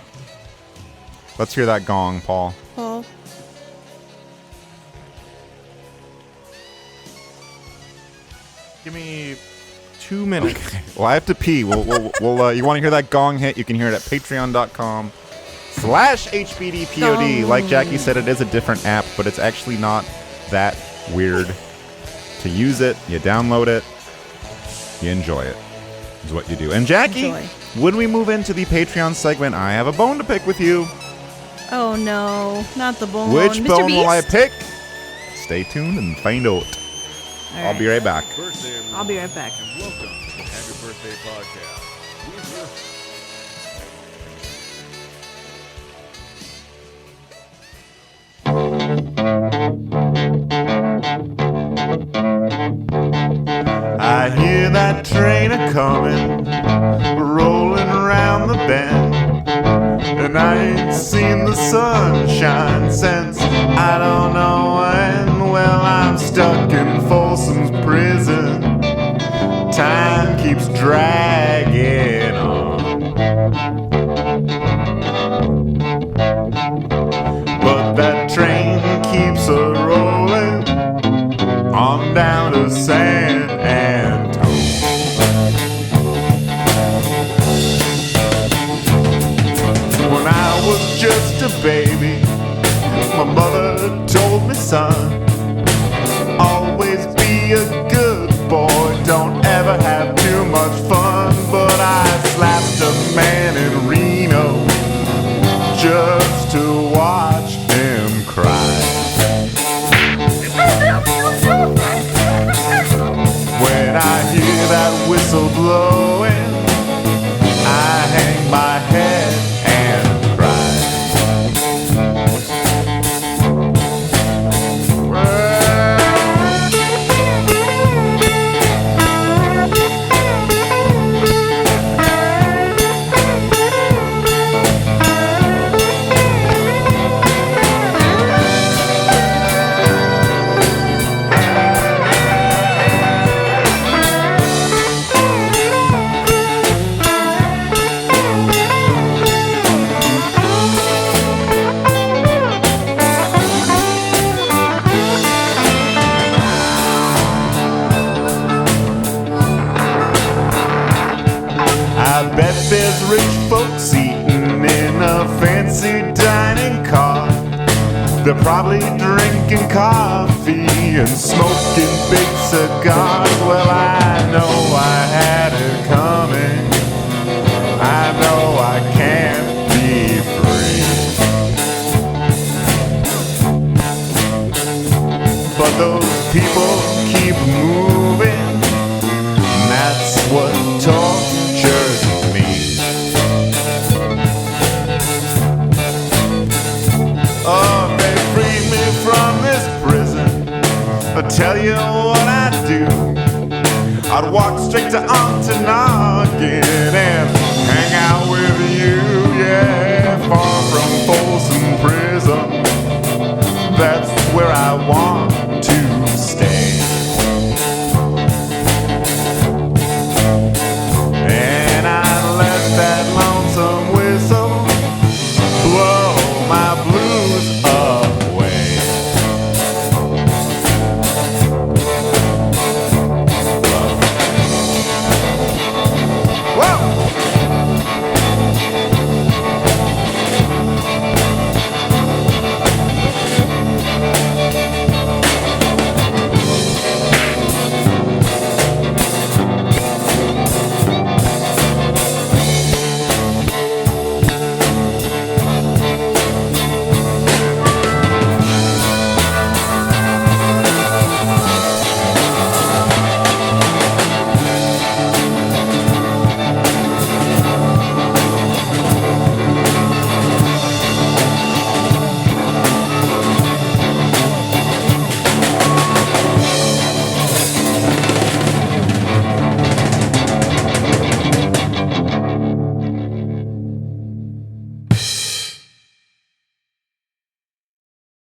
Let's hear that gong, Paul. Paul. Give me 2 minutes. Well, I have to pee. You want to hear that gong hit? You can hear it at patreon.com/HBDPOD. Like Jackie said, it is a different app, but it's actually not that weird to use it. You download it. You enjoy it. Is what you do. And Jackie, when we move into the Patreon segment, I have a bone to pick with you. Oh no, not the bone. Which Mr. bone Beast? will I pick? Stay tuned and find out. All I'll be right back. Birthday, everyone, I'll be right back. and welcome to the Happy Birthday Podcast. With your I hear that train a-coming, rolling around the bend, and I ain't seen the sunshine since I don't know when. Well, I'm stuck in Folsom's prison. Time keeps dragging on, but that train keeps a-rolling on down to San Antonio. When I was just a baby, my mother told me, son, always be a good boy, don't ever have too much fun. But I slapped a man in Reno just to watch him cry. When I hear that whistle blowing, I hang my head and cry. I bet there's rich folks eating in a fancy dining car. They're probably drinking coffee and smoking big cigars. Well, I know I had it coming. I know I can't be free. But those people keep moving, and that's what tortures me. Oh, they freed me from this prison. I'll tell you what I'd do. I'd walk straight to Ontonagon